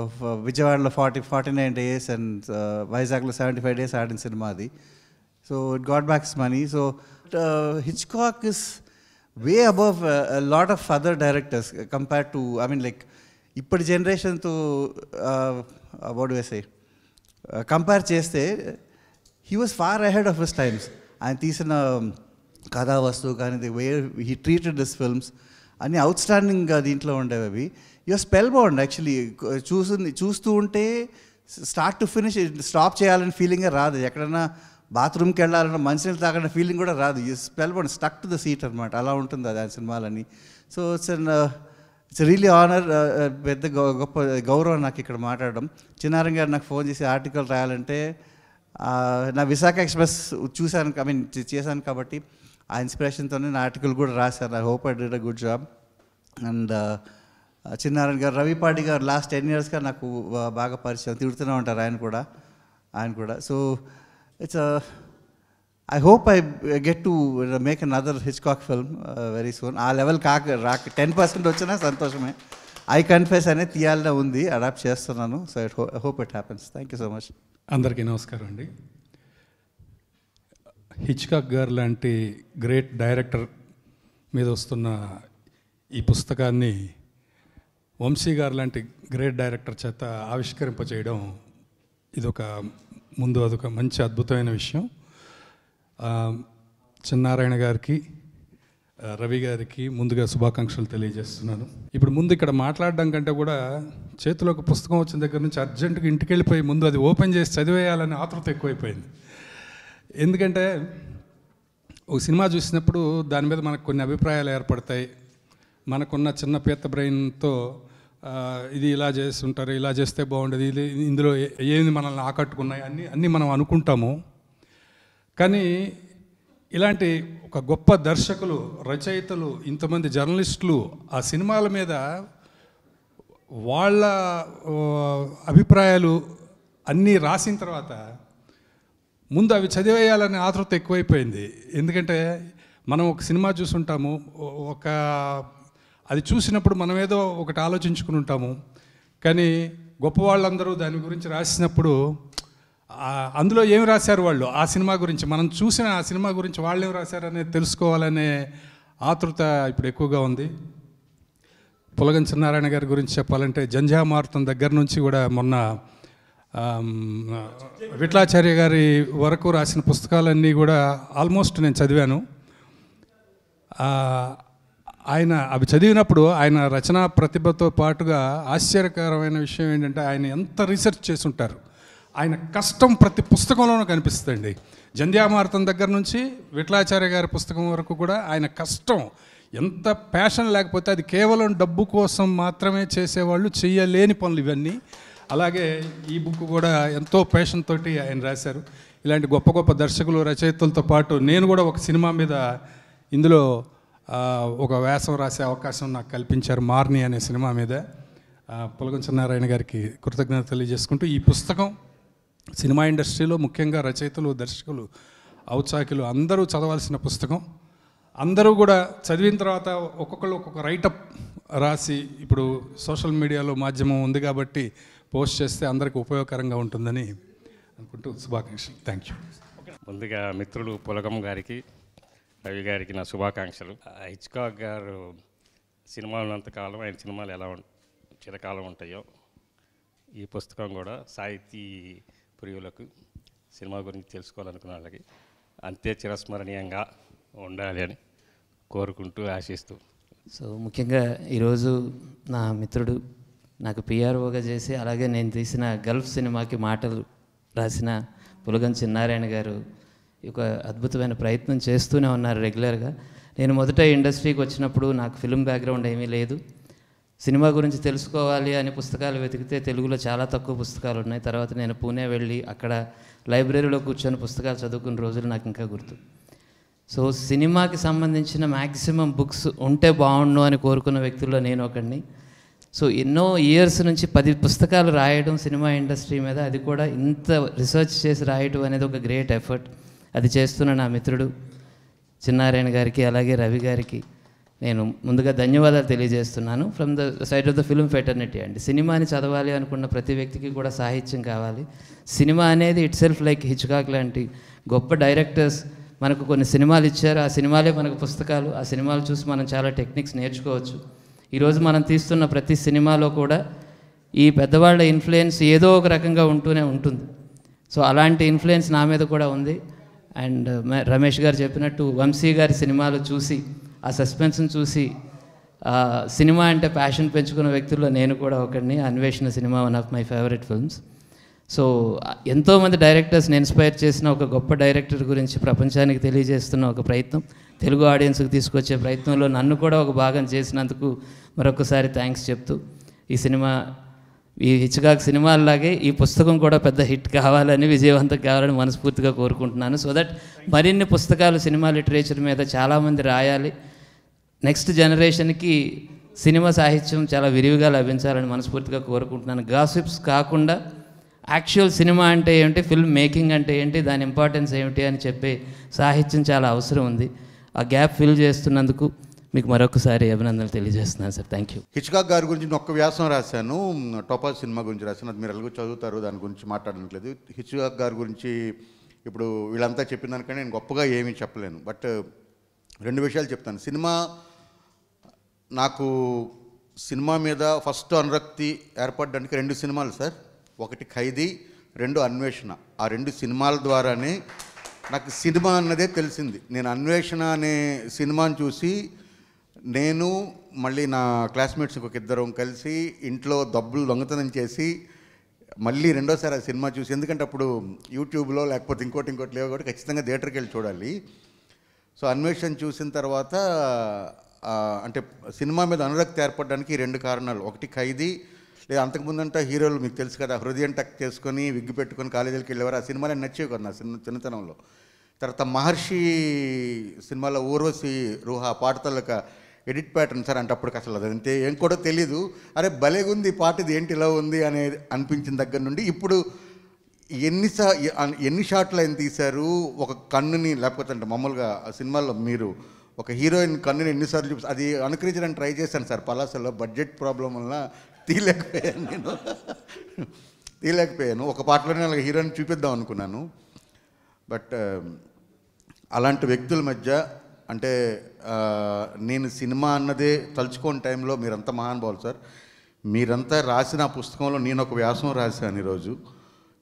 విజయవాడలో 49 days అండ్ వైజాగ్లో 75 days ఆడిన సినిమా అది. So it got back it's money. So Hitchcock is way above a lot of other directors compared to, I mean, like ఇప్పటి జనరేషన్తో what do I say, compare చేస్తే he was far ahead of his times. ఆయన తీసిన కథా వస్తువు కానీ, the way he treated his films అన్నీ అవుట్స్టాండింగ్గా దీంట్లో ఉండేవి. అవి యువర్ స్పెల్ బౌండ్ యాక్చువల్లీ. చూస్తూ ఉంటే స్టార్ట్ టు ఫినిష్ స్టాప్ చేయాలని ఫీలింగే రాదు. ఎక్కడన్నా బాత్రూమ్కి వెళ్ళాలన్న మంచినీళ్ళు తాగన్న ఫీలింగ్ కూడా రాదు. ఈ spell bound, stuck to the seat అనమాట. అలా ఉంటుంది అది ఆ సినిమాలని. సో ఇట్స్ రియలీ ఆనర్, పెద్ద గొప్ప గౌరవం నాకు ఇక్కడ మాట్లాడడం. చిన్నారం గారు నాకు ఫోన్ చేసి ఆర్టికల్ రాయాలంటే నా విశాఖ ఎక్స్ప్రెస్ చూశాను, ఐ మీన్ చేశాను కాబట్టి ఆ ఇన్స్పిరేషన్తోనే నా ఆర్టికల్ కూడా రాశాను. I hope I did a good job. And Chinnarayana గారు, రవిపాటి గారు లాస్ట్ 10 yearsగా నాకు బాగా పరిచయం, తిడుతూనే ఉంటారు ఆయన కూడా. So it's I hope I get to make another Hitchcock film very soon. ఆ లెవెల్ రాక 10% వచ్చినా సంతోషమే. ఐ కన్ఫెస్ అనేది తీయాలనే ఉంది, అడాప్ట్ చేస్తున్నాను. So I hope it happens. Thank you so much. అందరికీ నమస్కారం అండి. హిచ్కాక్ గారు లాంటి గ్రేట్ డైరెక్టర్ మీద వస్తున్న ఈ పుస్తకాన్ని వంశీ గారు లాంటి గ్రేట్ డైరెక్టర్ చేత ఆవిష్కరింపచేయడం అదొక మంచి అద్భుతమైన విషయం. చిన్నారాయణ గారికి, రవి గారికి ముందుగా శుభాకాంక్షలు తెలియజేస్తున్నాను. ఇప్పుడు ముందు ఇక్కడ మాట్లాడడం కంటే కూడా చేతిలో ఒక పుస్తకం వచ్చిన దగ్గర నుంచి అర్జెంటుగా ఇంటికి వెళ్ళిపోయి ముందు అది ఓపెన్ చేసి చదివేయాలని ఆతృత ఎక్కువైపోయింది. ఎందుకంటే ఒక సినిమా చూసినప్పుడు దాని మీద మనకు కొన్ని అభిప్రాయాలు ఏర్పడతాయి. మనకున్న చిన్న పీత బ్రెయిన్తో ఇది ఇలా చేస్తుంటారు, ఇలా చేస్తే బాగుండేది, ఇది ఇందులో ఏమి మనల్ని ఆకట్టుకున్నాయి అన్నీ మనం అనుకుంటాము. కానీ ఇలాంటి ఒక గొప్ప దర్శకులు, రచయితలు, ఇంతమంది జర్నలిస్టులు ఆ సినిమాల మీద వాళ్ళ అభిప్రాయాలు అన్నీ రాసిన తర్వాత ముందు అవి చదివేయాలనే ఆతృత ఎక్కువైపోయింది. ఎందుకంటే మనం ఒక సినిమా చూసుంటాము, అది చూసినప్పుడు మనం ఏదో ఒకటి ఆలోచించుకుని ఉంటాము. కానీ గొప్ప వాళ్ళందరూ దాని గురించి రాసినప్పుడు అందులో ఏమి రాశారు వాళ్ళు ఆ సినిమా గురించి, మనం చూసిన ఆ సినిమా గురించి వాళ్ళు ఏమి రాశారు అనేది తెలుసుకోవాలనే ఆతృత ఇప్పుడు ఎక్కువగా ఉంది. పులగం చిన్నారాయణ గారి గురించి చెప్పాలంటే జంధ్యామారుతం దగ్గర నుంచి కూడా మొన్న విఠలాచార్య గారి వరకు రాసిన పుస్తకాలన్నీ కూడా ఆల్మోస్ట్ నేను చదివాను. ఆయన అవి చదివినప్పుడు ఆయన రచనా ప్రతిభతో పాటుగా ఆశ్చర్యకరమైన విషయం ఏంటంటే ఆయన ఎంత రీసెర్చ్ చేసి ఉంటారు. ఆయన కష్టం ప్రతి పుస్తకంలోనూ కనిపిస్తుంది. జంధ్యామారుతం దగ్గర నుంచి విఠలాచార్య గారి పుస్తకం వరకు కూడా ఆయన కష్టం, ఎంత ప్యాషన్ లేకపోతే అది కేవలం డబ్బు కోసం మాత్రమే చేసేవాళ్ళు చేయలేని పనులు ఇవన్నీ. అలాగే ఈ బుక్ కూడా ఎంతో ప్యాషన్ తోటి ఆయన రాశారు. ఇలాంటి గొప్ప గొప్ప దర్శకులు, రచయితలతో పాటు నేను కూడా ఒక సినిమా మీద ఇందులో ఒక వ్యాసం రాసే అవకాశం నాకు కల్పించారు, మార్ని అనే సినిమా మీద. పులగం చిన్నారాయణ గారికి కృతజ్ఞత తెలియజేసుకుంటూ ఈ పుస్తకం సినిమా ఇండస్ట్రీలో ముఖ్యంగా రచయితలు, దర్శకులు, ఔత్సాహికులు అందరూ చదవాల్సిన పుస్తకం. అందరూ కూడా చదివిన తర్వాత ఒక్కొక్కరు ఒక్కొక్క రైటప్ రాసి ఇప్పుడు సోషల్ మీడియాలో మాధ్యమం ఉంది కాబట్టి పోస్ట్ చేస్తే అందరికీ ఉపయోగకరంగా ఉంటుందని అనుకుంటూ శుభాకాంక్షలు. Thank you. ముందుగా మిత్రులు పులగం గారికి, రవి గారికి నా శుభాకాంక్షలు. హిచ్కాక్ గారు సినిమాలు ఉన్నంతకాలం ఆయన సినిమాలు ఎలా చిరకాలం ఉంటాయో ఈ పుస్తకం కూడా సాహితీ ప్రియులకు, సినిమా గురించి తెలుసుకోవాలనుకున్న వాళ్ళకి అంతే చిరస్మరణీయంగా ఉండాలి అని కోరుకుంటూ, ఆశిస్తూ. సో ముఖ్యంగా ఈరోజు నా మిత్రుడు నాకు పిఆర్ఓగా చేసి, అలాగే నేను తీసిన గల్ఫ్ సినిమాకి మాటలు రాసిన పులగం చిన్నారాయణ గారు ఒక అద్భుతమైన ప్రయత్నం చేస్తూనే ఉన్నారు రెగ్యులర్గా. నేను మొదట ఇండస్ట్రీకి వచ్చినప్పుడు నాకు ఫిల్మ్ బ్యాక్గ్రౌండ్ ఏమీ లేదు. సినిమా గురించి తెలుసుకోవాలి అని పుస్తకాలు వెతికితే తెలుగులో చాలా తక్కువ పుస్తకాలు ఉన్నాయి. తర్వాత నేను పూణే వెళ్ళి అక్కడ లైబ్రరీలో కూర్చొని పుస్తకాలు చదువుకున్న రోజులు నాకు ఇంకా గుర్తు. సో సినిమాకి సంబంధించిన మ్యాక్సిమం బుక్స్ ఉంటే బాగుండు అని కోరుకున్న వ్యక్తుల్లో నేను ఒకడిని. సో ఎన్నో ఇయర్స్ నుంచి 10 పుస్తకాలు రాయడం సినిమా ఇండస్ట్రీ మీద, అది కూడా ఇంత రీసెర్చ్ చేసి రాయడం అనేది ఒక గ్రేట్ ఎఫర్ట్. అది చేస్తున్న నా మిత్రుడు చిన్నారాయణ గారికి, అలాగే రవి గారికి నేను ముందుగా ధన్యవాదాలు తెలియజేస్తున్నాను. From the side of the film fraternity అండి. సినిమాని చదవాలి అనుకున్న ప్రతి వ్యక్తికి కూడా సాహిత్యం కావాలి. సినిమా అనేది ఇట్ సెల్ఫ్ లైక్ హిచ్కాక్ లాంటి గొప్ప డైరెక్టర్స్ మనకు కొన్ని సినిమాలు ఇచ్చారు. ఆ సినిమాలే మనకు పుస్తకాలు. ఆ సినిమాలు చూసి మనం చాలా టెక్నిక్స్ నేర్చుకోవచ్చు. ఈరోజు మనం తీస్తున్న ప్రతి సినిమాలో కూడా ఈ పెద్దవాళ్ళ ఇన్ఫ్లుయెన్స్ ఏదో ఒక రకంగా ఉంటూనే ఉంటుంది. సో అలాంటి ఇన్ఫ్లుయెన్స్ నా మీద కూడా ఉంది. అండ్ రమేష్ గారు చెప్పినట్టు వంశీ గారి సినిమాలు చూసి, ఆ సస్పెన్స్ని చూసి సినిమా అంటే ప్యాషన్ పెంచుకున్న వ్యక్తుల్లో నేను కూడా ఒకడిని. అన్వేషణ cinema one of my favourite films. So ఎంతోమంది డైరెక్టర్స్ని ఇన్స్పైర్ చేసిన ఒక గొప్ప డైరెక్టర్ గురించి ప్రపంచానికి తెలియజేస్తున్న ఒక ప్రయత్నం, తెలుగు ఆడియన్స్కి తీసుకొచ్చే ప్రయత్నంలో నన్ను కూడా ఒక భాగం చేసినందుకు మరొకసారి థ్యాంక్స్ చెప్తూ, ఈ హిచ్కాక్ సినిమాల్లాగే ఈ పుస్తకం కూడా పెద్ద హిట్ కావాలని, విజయవంతం కావాలని మనస్ఫూర్తిగా కోరుకుంటున్నాను. సో దట్ మరిన్ని పుస్తకాలు సినిమా లిటరేచర్ మీద చాలామంది రాయాలి. నెక్స్ట్ జనరేషన్కి సినిమా సాహిత్యం చాలా విరివిగా లభించాలని మనస్ఫూర్తిగా కోరుకుంటున్నాను. గాసిప్స్ కాకుండా యాక్చువల్ సినిమా అంటే ఏమిటి, ఫిల్మ్ మేకింగ్ అంటే ఏంటి, దాని ఇంపార్టెన్స్ ఏమిటి అని చెప్పే సాహిత్యం చాలా అవసరం ఉంది. ఆ గ్యాప్ ఫిల్ చేస్తున్నందుకు మీకు మరొకసారి అభినందనలు తెలియజేస్తున్నాను సార్. Thank you. హిచ్కాక్ గారి గురించి నేను ఒక్క వ్యాసం రాశాను, టోపాజ్ సినిమా గురించి రాశాను. అది మీరు ఎలాగో చదువుతారు, దాని గురించి మాట్లాడట్లేదు. హిచ్కాక్ గారి గురించి ఇప్పుడు వీళ్ళంతా చెప్పిన దానికంటే నేను గొప్పగా ఏమీ చెప్పలేను. బట్ 2 విషయాలు చెప్తాను. నాకు సినిమా మీద ఫస్ట్ అనురక్తి ఏర్పడడానికి 2 సినిమాలు సార్. ఒకటి ఖైదీ, 2 అన్వేషణ. ఆ 2 సినిమాల ద్వారానే నాకు సినిమా అన్నదే తెలిసింది. నేను అన్వేషణ అనే సినిమాని చూసి నేను మళ్ళీ నా క్లాస్మేట్స్ ఒక 2 కలిసి ఇంట్లో డబ్బులు దొంగతనం చేసి మళ్ళీ రెండోసారి ఆ సినిమా చూసి, ఎందుకంటే అప్పుడు యూట్యూబ్లో లేకపోతే ఇంకోటి లేవు కాబట్టి ఖచ్చితంగా థియేటర్కి వెళ్ళి చూడాలి. సో అన్వేషణ చూసిన తర్వాత అంటే సినిమా మీద అనురక్తి ఏర్పడడానికి 2 కారణాలు. ఒకటి ఖైదీ, లేదా అంతకుముందంటే హీరోలు మీకు తెలుసు కదా, హృదయం టక్ చేసుకొని విగ్గు పెట్టుకొని కాలేజీలకు వెళ్ళేవారు. ఆ సినిమాలో నచ్చేవి కదా నా చిన్నతనంలో. తర్వాత మహర్షి సినిమాలో ఊర్వశి రూహా పాటతలక ఎడిట్ ప్యాటర్న్ సార్. అంటే అప్పటికి అసలు అదంటే ఏం కూడా తెలీదు. అరే భలేగుంది పాట, ఇది ఏంటి ఇలా ఉంది అనేది అనిపించిన దగ్గర నుండి ఇప్పుడు ఎన్ని షాట్లు ఆయన తీశారు. ఒక కన్నుని, లేకపోతే అంటే మామూలుగా ఆ సినిమాలో మీరు ఒక హీరోయిన్ కన్నుని ఎన్నిసార్లు చూపి అది అనుకరించడానికి ట్రై చేశాను సార్. పలాసలో బడ్జెట్ ప్రాబ్లం వల్ల తీయలేకపోయాను. ఒక పాటలోనే అలాగే హీరోయిన్ చూపిద్దాం అనుకున్నాను. బట్ అలాంటి వ్యక్తుల మధ్య అంటే నేను సినిమా అన్నదే తలుచుకోని టైంలో మీరంతా మహానుభావులు సార్. మీరంతా రాసిన ఆ పుస్తకంలో నేను ఒక వ్యాసం రాశాను. ఈరోజు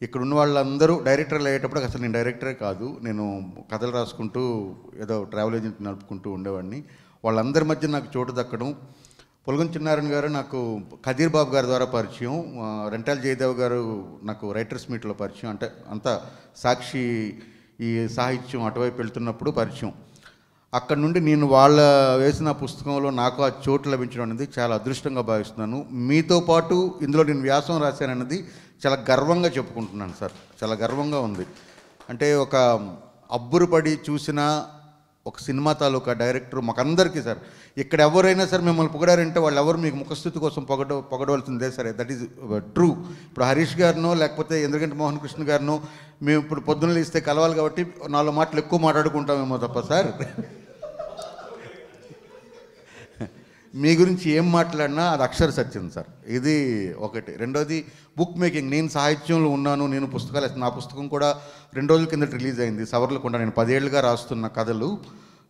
ఇక్కడ ఉన్న వాళ్ళందరూ డైరెక్టర్లు అయ్యేటప్పుడు అసలు నేను డైరెక్టరే కాదు, నేను కథలు రాసుకుంటూ ఏదో ట్రావెల్ ఏజెంట్ నడుపుకుంటూ ఉండేవాడిని. వాళ్ళందరి మధ్య నాకు చోటు దక్కడం, పులగం చిన్నారాయణ గారు నాకు కదీర్ బాబు గారి ద్వారా పరిచయం, రెంటాల జయదేవ్ గారు నాకు రైటర్స్ మీట్లో పరిచయం. అంటే అంతా సాక్షి ఈ సాహిత్యం అటువైపు వెళ్తున్నప్పుడు పరిచయం. అక్కడ నుండి నేను వాళ్ళ వేసిన పుస్తకంలో నాకు ఆ చోటు లభించడం అనేది చాలా అదృష్టంగా భావిస్తున్నాను. మీతో పాటు ఇందులో నేను వ్యాసం రాశానన్నది చాలా గర్వంగా చెప్పుకుంటున్నాను సార్. చాలా గర్వంగా ఉంది. అంటే ఒక అబ్బురుపడి చూసిన ఒక సినిమా తాలూకా డైరెక్టర్ మాకందరికీ సార్. ఇక్కడ ఎవరైనా సరే మిమ్మల్ని పొగడారంటే వాళ్ళు ఎవరు మీకు ముఖస్థుతి కోసం పొగడవలసిందే సరే. That is true. ఇప్పుడు హరీష్ గారినో లేకపోతే ఇంద్రగంటి మోహన్ కృష్ణ గారినో మేము ఇప్పుడు పొద్దున్న ఇస్తే కలవాలి కాబట్టి 4 మాటలు ఎక్కువ మాట్లాడుకుంటామేమో తప్ప సార్ మీ గురించి ఏం మాట్లాడినా అది అక్షర సత్యం సార్. ఇది ఒకటి. రెండోది బుక్ మేకింగ్. నేను సాహిత్యంలో ఉన్నాను, నేను పుస్తకాలు వేస్తాను. నా పుస్తకం కూడా 2 రోజుల కిందట రిలీజ్ అయింది. సవర్లకొండ. నేను 10 ఏళ్ళుగా రాస్తున్న కథలు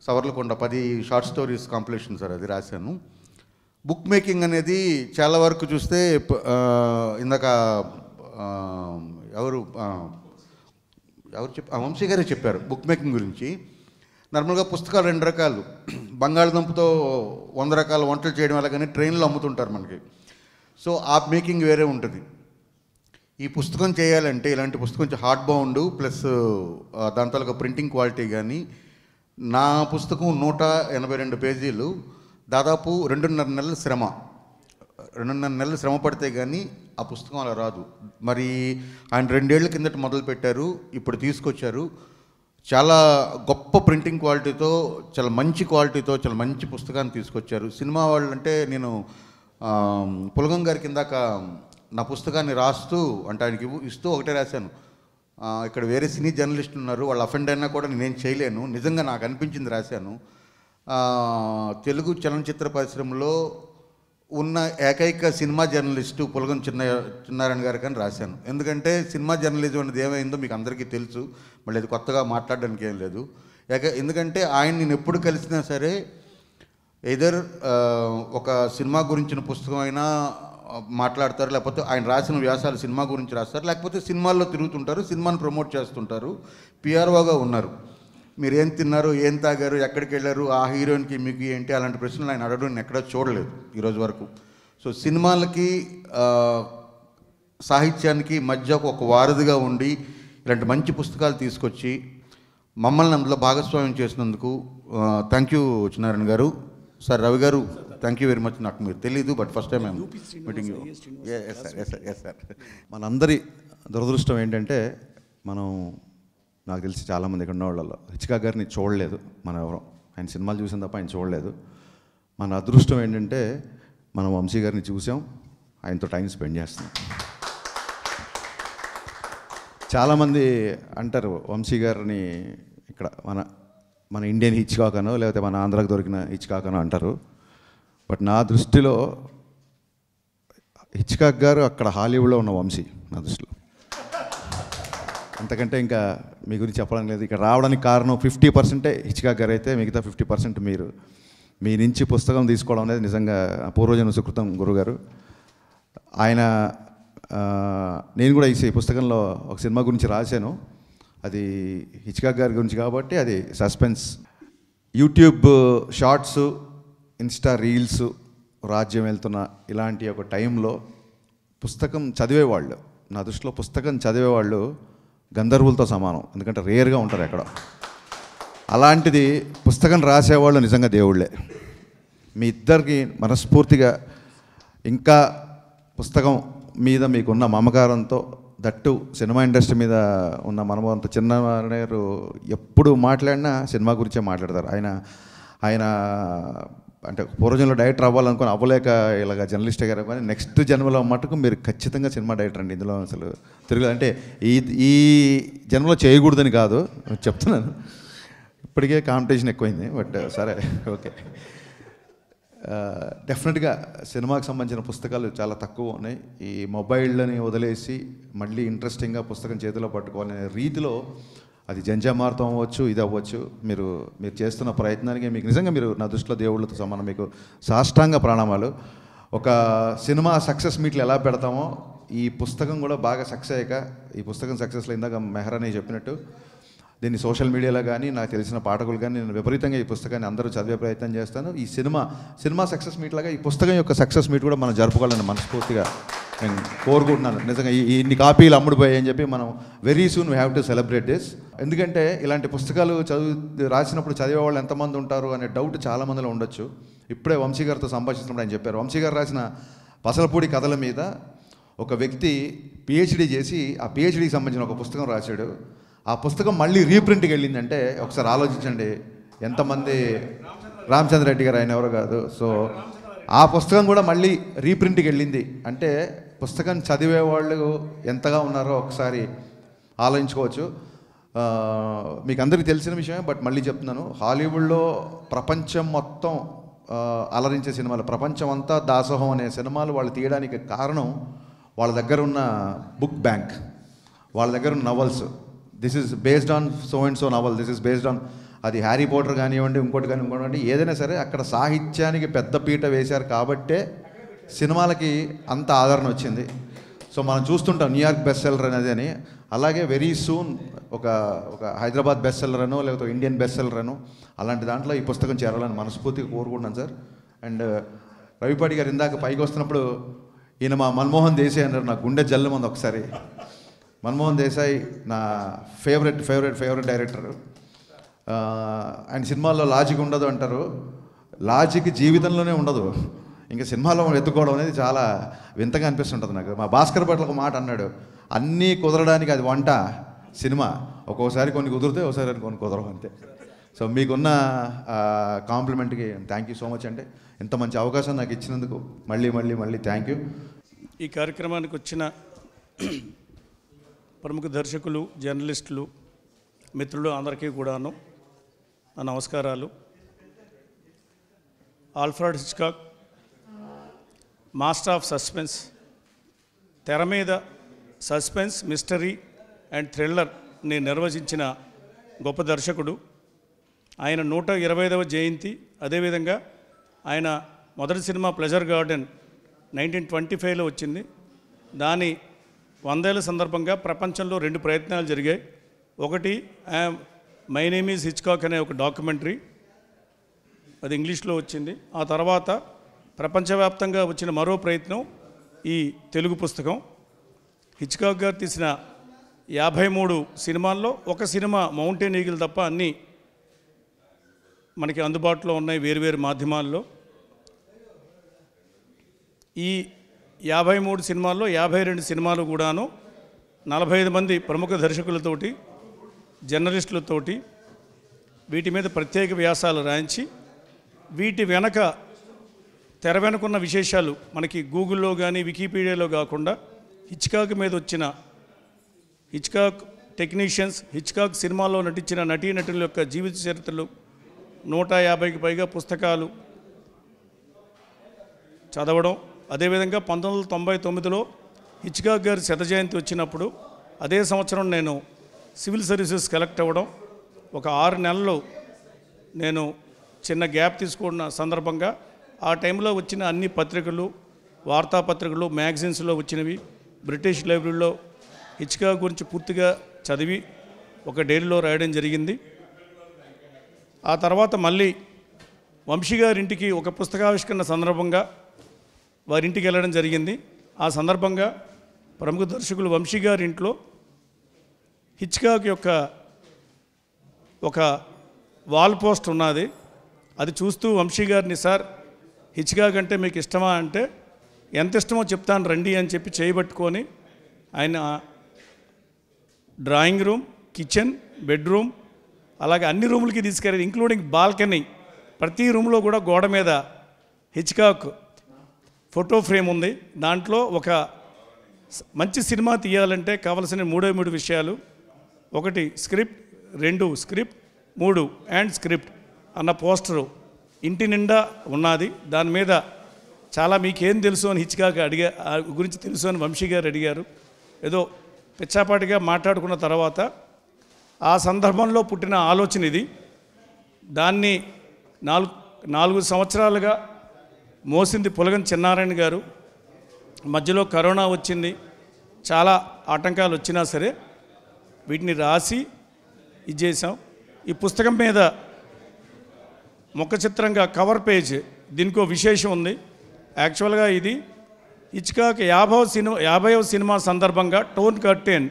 సవర్లకొండ 10 షార్ట్ స్టోరీస్ కాంపిటీషన్ సార్, అది రాశాను. బుక్ మేకింగ్ అనేది చాలా వరకు చూస్తే ఇందాక ఎవరు వంశీ గారే చెప్పారు బుక్ మేకింగ్ గురించి. నార్మల్గా పుస్తకాలు 2 రకాలు. బంగాళదుంపతో 100 రకాల వంటలు చేయడం అలాగని ట్రైన్లో అమ్ముతుంటారు మనకి. సో ఆ మేకింగ్ వేరే ఉంటుంది. ఈ పుస్తకం చేయాలంటే ఇలాంటి పుస్తకం కొంచెం హార్డ్ బౌండ్ ప్లస్ దాని తాలూకా ప్రింటింగ్ క్వాలిటీ కానీ, నా పుస్తకం 182 పేజీలు, దాదాపు 2.5 నెలల శ్రమ. 2.5 నెలలు శ్రమ పడితే కానీ ఆ పుస్తకం అలా రాదు. మరి ఆయన 2 ఏళ్ల కిందట మొదలు పెట్టారు, ఇప్పుడు తీసుకొచ్చారు. చాలా గొప్ప ప్రింటింగ్ క్వాలిటీతో, చాలా మంచి క్వాలిటీతో చాలా మంచి పుస్తకాన్ని తీసుకొచ్చారు. సినిమా వాళ్ళు అంటే నేను పులగం గారి కిందాక నా పుస్తకాన్ని రాస్తూ అంటే ఆయనకి ఇస్తూ ఒకటే రాశాను, ఇక్కడ వేరే సినీ జర్నలిస్టులు ఉన్నారు, వాళ్ళు అఫెండ్ అయినా కూడా నేనేం చేయలేను, నిజంగా నాకు అనిపించింది రాశాను. తెలుగు చలనచిత్ర పరిశ్రమలో ఉన్న ఏకైక సినిమా జర్నలిస్టు పులగం చిన్నారాయణ గారికి అని రాశాను. ఎందుకంటే సినిమా జర్నలిజం అనేది ఏమైందో మీకు అందరికీ తెలుసు, మళ్ళీ అది కొత్తగా మాట్లాడడానికి ఏం లేదు. ఎందుకంటే ఆయన నేను ఎప్పుడు కలిసినా సరే ఎదర్ ఒక సినిమా గురించిన పుస్తకం అయినా మాట్లాడతారు, లేకపోతే ఆయన రాసిన వ్యాసాలు సినిమా గురించి రాస్తారు, లేకపోతే సినిమాల్లో తిరుగుతుంటారు, సినిమాని ప్రమోట్ చేస్తుంటారు. పిఆర్ఓగా ఉన్నారు. మీరు ఏం తిన్నారు, ఏం తాగారు, ఎక్కడికి వెళ్ళారు, ఆ హీరోయిన్కి మీకు ఏంటి, అలాంటి ప్రశ్నలు ఆయన అడగడం నేను ఎక్కడా చూడలేదు ఈరోజు వరకు. సో సినిమాలకి సాహిత్యానికి మధ్య ఒక వారధిగా ఉండి ఇలాంటి మంచి పుస్తకాలు తీసుకొచ్చి మమ్మల్ని అందులో భాగస్వామ్యం చేసినందుకు థ్యాంక్ యూ చిన్నారాయణ గారు. సార్ రవి గారు థ్యాంక్ యూ వెరీ మచ్. నాకు మీరు తెలీదు, but first time I'm meeting you. Yes sir. మనందరి దురదృష్టం ఏంటంటే మనం నాకు తెలిసి చాలామంది ఇక్కడ ఉన్న వాళ్ళలో హిచ్కాక్ గారిని చూడలేదు మనం ఎవరం. ఆయన సినిమాలు చూసాం తప్ప ఆయన చూడలేదు. మన అదృష్టం ఏంటంటే మనం వంశీ గారిని చూసాం, ఆయనతో టైం స్పెండ్ చేస్తున్నాం. చాలామంది అంటారు వంశీ గారిని ఇక్కడ మన ఇండియన్ హిచ్కాక్ అనో లేకపోతే మన ఆంధ్రాకి దొరికిన హిచ్కాక్ అనో అంటారు. బట్ నా దృష్టిలో హిచ్కాక్ గారు అక్కడ హాలీవుడ్లో ఉన్న వంశీ నా దృష్టిలో. అంతకంటే ఇంకా మీ గురించి చెప్పడం లేదు. ఇక్కడ రావడానికి కారణం 50% హిచ్కాక్ గారు అయితే మిగతా 50% మీరు మీ నుంచి పుస్తకం తీసుకోవడం అనేది నిజంగా పూర్వజన్మ సుకృతం గురుగారు. ఆయన నేను కూడా ఈ పుస్తకంలో ఒక సినిమా గురించి రాశాను, అది హిచ్కాక్ గారి గురించి కాబట్టి అది suspense. YouTube shorts, Insta reels రాజ్యం వెళ్తున్న ఇలాంటి ఒక టైంలో పుస్తకం చదివేవాళ్ళు, నా దృష్టిలో పుస్తకం చదివేవాళ్ళు గంధర్వులతో సమానం. ఎందుకంటే రేర్గా ఉంటారు ఎక్కడ. అలాంటిది పుస్తకం రాసేవాళ్ళు నిజంగా దేవుళ్ళే. మీ ఇద్దరికి మనస్ఫూర్తిగా ఇంకా పుస్తకం మీద మీకున్న మమకారంతో, దట్టు సినిమా ఇండస్ట్రీ మీద ఉన్న మనమంతా చిన్నవారు ఎప్పుడు మాట్లాడినా సినిమా గురించే మాట్లాడతారు. ఆయన అంటే పూర్వజన్మలో డైరెక్టర్ అవ్వాలనుకుని అవ్వలేక ఇలాగ జర్నలిస్ట్ గారు, కానీ నెక్స్ట్ జన్మలో మటుకు మీరు ఖచ్చితంగా సినిమా డైరెక్టర్ అండి. ఇందులో అసలు తిరుగు అంటే ఈ జన్మలో చేయకూడదని కాదు చెప్తున్నాను. ఇప్పటికే కాంపిటీషన్ ఎక్కువైంది, బట్ సరే ఓకే. డెఫినెట్గా సినిమాకి సంబంధించిన పుస్తకాలు చాలా తక్కువ ఉన్నాయి. ఈ మొబైల్ని వదిలేసి మళ్ళీ ఇంట్రెస్టింగ్గా పుస్తకం చేతిలో పట్టుకోవాలనే రీతిలో అది జంజామార్తం అవ్వచ్చు, ఇది అవ్వచ్చు, మీరు చేస్తున్న ప్రయత్నానికి మీకు నిజంగా మీరు నా దృష్టిలో దేవుళ్ళతో సమానం. మీకు సాష్టాంగ ప్రణామాలు. ఒక సినిమా సక్సెస్ మీట్లు ఎలా పెడతామో ఈ పుస్తకం కూడా బాగా సక్సెస్ అయ్యాక, ఈ పుస్తకం సక్సెస్లో ఇందాక మెహరాని చెప్పినట్టు దీన్ని సోషల్ మీడియాలో కానీ నాకు తెలిసిన పాఠకులు కానీ నేను విపరీతంగా ఈ పుస్తకాన్ని అందరూ చదివే ప్రయత్నం చేస్తాను. ఈ సినిమా సక్సెస్ మీట్ లాగా ఈ పుస్తకం యొక్క సక్సెస్ మీట్ కూడా మనం జరుపుకోవాలని మనస్ఫూర్తిగా నేను కోరుకుంటున్నాను. నిజంగా ఇన్ని కాపీలు అమ్ముడుపోయాయని చెప్పి మనం very soon we have to celebrate this. ఎందుకంటే ఇలాంటి పుస్తకాలు రాసినప్పుడు చదివే వాళ్ళు ఎంతమంది ఉంటారు అనే డౌట్ చాలామందిలో ఉండొచ్చు. ఇప్పుడే వంశీ గారితో సంభాషిస్తున్నప్పుడు ఆయన చెప్పారు, వంశీ గారు రాసిన పసలపూడి కథల మీద ఒక వ్యక్తి పిహెచ్డీ చేసి ఆ పిహెచ్డీకి సంబంధించిన ఒక పుస్తకం రాశాడు. ఆ పుస్తకం మళ్ళీ రీప్రింట్కి వెళ్ళిందంటే ఒకసారి ఆలోచించండి ఎంతమంది. రామచంద్ర రెడ్డి గారు, ఆయన ఎవరో కాదు. సో ఆ పుస్తకం కూడా మళ్ళీ రీప్రింట్కి వెళ్ళింది అంటే పుస్తకం చదివే వాళ్ళు ఎంతగా ఉన్నారో ఒకసారి ఆలోచించుకోవచ్చు. మీకు అందరికీ తెలిసిన విషయమే, బట్ మళ్ళీ చెప్తున్నాను, హాలీవుడ్లో ప్రపంచం మొత్తం అలరించే సినిమాలు, ప్రపంచం అంతా దాసోహం అనే సినిమాలు వాళ్ళు తీయడానికి కారణం వాళ్ళ దగ్గర ఉన్న బుక్ బ్యాంక్, వాళ్ళ దగ్గర ఉన్న novels. This is based on so and so novel, this is based on, అది హ్యారీ పోటర్ కానివ్వండి, ఇంకోటి కానివ్వండి, ఏదైనా సరే అక్కడ సాహిత్యానికి పెద్ద పీట వేశారు కాబట్టే సినిమాలకి అంత ఆదరణ వచ్చింది. సో మనం చూస్తుంటాం న్యూయార్క్ బెస్ట్ సెల్లర్ అనేది అని. అలాగే వెరీ సూన్ ఒక హైదరాబాద్ బెస్ట్ సెల్లర్ అనో లేకపోతే ఇండియన్ బెస్ట్ సెల్లర్ అనో అలాంటి దాంట్లో ఈ పుస్తకం చేరాలని మనస్ఫూర్తిగా కోరుకుంటున్నాను సార్. అండ్ రవిపాటి గారు ఇందాక పైకి వస్తున్నప్పుడు ఈయన మా మన్మోహన్ దేశాయ్ అన్నారు, నా గుండె జల్లుమంది ఒకసారి. మన్మోహన్ దేశాయ్ నా ఫేవరెట్ డైరెక్టర్. ఆయన సినిమాల్లో లాజిక్ ఉండదు అంటారు, లాజిక్ జీవితంలోనే ఉండదు, ఇంకా సినిమాలో ఎత్తుకోవడం అనేది చాలా వింతగా అనిపిస్తుంటుంది నాకు. మా భాస్కర్ భట్ల ఒక మాట అన్నాడు, అన్నీ కుదరడానికి అది వంట సినిమా, ఒక్కోసారి కొన్ని కుదిరితే ఒకసారి కొన్ని కుదరవు అంతే. సో మీకున్న కాంప్లిమెంట్కి థ్యాంక్ యూ సో మచ్ అండి. ఇంత మంచి అవకాశం నాకు ఇచ్చినందుకు మళ్ళీ థ్యాంక్ యూ. ఈ కార్యక్రమానికి వచ్చిన ప్రముఖ దర్శకులు, జర్నలిస్టులు, మిత్రులు అందరికీ కూడాను నా నమస్కారాలు. Alfred Hitchcock master of suspense, తెర మీద సస్పెన్స్, మిస్టరీ అండ్ థ్రిల్లర్ని నిర్వచించిన గొప్ప దర్శకుడు. ఆయన 125వ జయంతి, అదేవిధంగా ఆయన మొదటి సినిమా ప్లెజర్ గార్డెన్ 1925లో వచ్చింది. దాని 100 ఏళ్ల సందర్భంగా ప్రపంచంలో 2 ప్రయత్నాలు జరిగాయి. ఒకటి మై నేమ్ ఈజ్ హిచ్కాక్ అనే ఒక డాక్యుమెంటరీ, అది ఇంగ్లీష్లో వచ్చింది. ఆ తర్వాత ప్రపంచవ్యాప్తంగా వచ్చిన మరో ప్రయత్నం ఈ తెలుగు పుస్తకం. హిచ్కాక్ గారు తీసిన 53 సినిమాల్లో ఒక సినిమా మౌంటైన్ ఈగిల్ తప్ప అన్నీ మనకి అందుబాటులో ఉన్నాయి వేరువేరు మాధ్యమాల్లో. ఈ 53 సినిమాల్లో 52 సినిమాలు కూడాను 45 మంది ప్రముఖ దర్శకులతోటి, జర్నలిస్టులతోటి వీటి మీద ప్రత్యేక వ్యాసాలు రాయించి, వీటి వెనక తెర వెనుకున్న విశేషాలు మనకి గూగుల్లో కానీ వికీపీడియాలో కాకుండా హిచ్కాక్ మీద వచ్చిన హిచ్కాక్ టెక్నీషియన్స్, హిచ్కాక్ సినిమాల్లో నటించిన నటీనటుల యొక్క జీవిత చరిత్రలు, 150కి పైగా పుస్తకాలు చదవడం. అదేవిధంగా 1999లో హిచ్కాక్ గారి 100వ జయంతి వచ్చినప్పుడు అదే సంవత్సరం నేను సివిల్ సర్వీసెస్ కలెక్ట్ అవ్వడం, ఒక 6 నెలలు నేను చిన్న గ్యాప్ తీసుకున్న సందర్భంగా ఆ టైంలో వచ్చిన అన్ని పత్రికలు, వార్తాపత్రికలు, మ్యాగజైన్స్లో వచ్చినవి, బ్రిటిష్ లైబ్రరీలో హిచ్కాక్ గురించి పూర్తిగా చదివి ఒక డైరీలో రాయడం జరిగింది. ఆ తర్వాత మళ్ళీ వంశీ గారింటికి ఒక పుస్తకావిష్కరణ సందర్భంగా వారింటికి వెళ్ళడం జరిగింది. ఆ సందర్భంగా ప్రముఖ దర్శకులు వంశీ గారి ఇంట్లో హిచ్కాక్ యొక్క ఒక వాల్ పోస్ట్ ఉన్నది. అది చూస్తూ వంశీ గారిని, సార్ హిచ్కాక్ అంటే మీకు ఇష్టమా అంటే, ఎంత ఇష్టమో చెప్తాను రండి అని చెప్పి చేయబట్టుకొని ఆయన డ్రాయింగ్ రూమ్, కిచెన్, బెడ్రూమ్, అలాగే అన్ని రూములకి తీసుకెళ్ళి ఇంక్లూడింగ్ బాల్కనీ, ప్రతి రూమ్లో కూడా గోడ మీద హిచ్కాక్ ఫోటో ఫ్రేమ్ ఉంది. దాంట్లో ఒక మంచి సినిమా తీయాలంటే కావలసిన 3 విషయాలు: 1 స్క్రిప్ట్, 2 స్క్రిప్ట్, 3 అండ్ స్క్రిప్ట్ అన్న పోస్టరు ఇంటి నిండా ఉన్నది. దాని మీద చాలా మీకేం తెలుసు అని హిచ్కాక్ గురించి తెలుసు అని వంశీ గారు అడిగారు. ఏదో పిచ్చాపాటిగా మాట్లాడుకున్న తర్వాత ఆ సందర్భంలో పుట్టిన ఆలోచన ఇది. దాన్ని 4 సంవత్సరాలుగా మోసింది పులగం చిన్నారాయణ గారు. మధ్యలో కరోనా వచ్చింది, చాలా ఆటంకాలు వచ్చినా సరే వీటిని రాసి ఇది చేసాం. ఈ పుస్తకం మీద ముఖ చిత్రంగా కవర్ పేజ్, దీనికో విశేషం ఉంది. యాక్చువల్గా ఇది హిచ్కాక్ 50వ సినిమా సందర్భంగా టోన్ కర్టెన్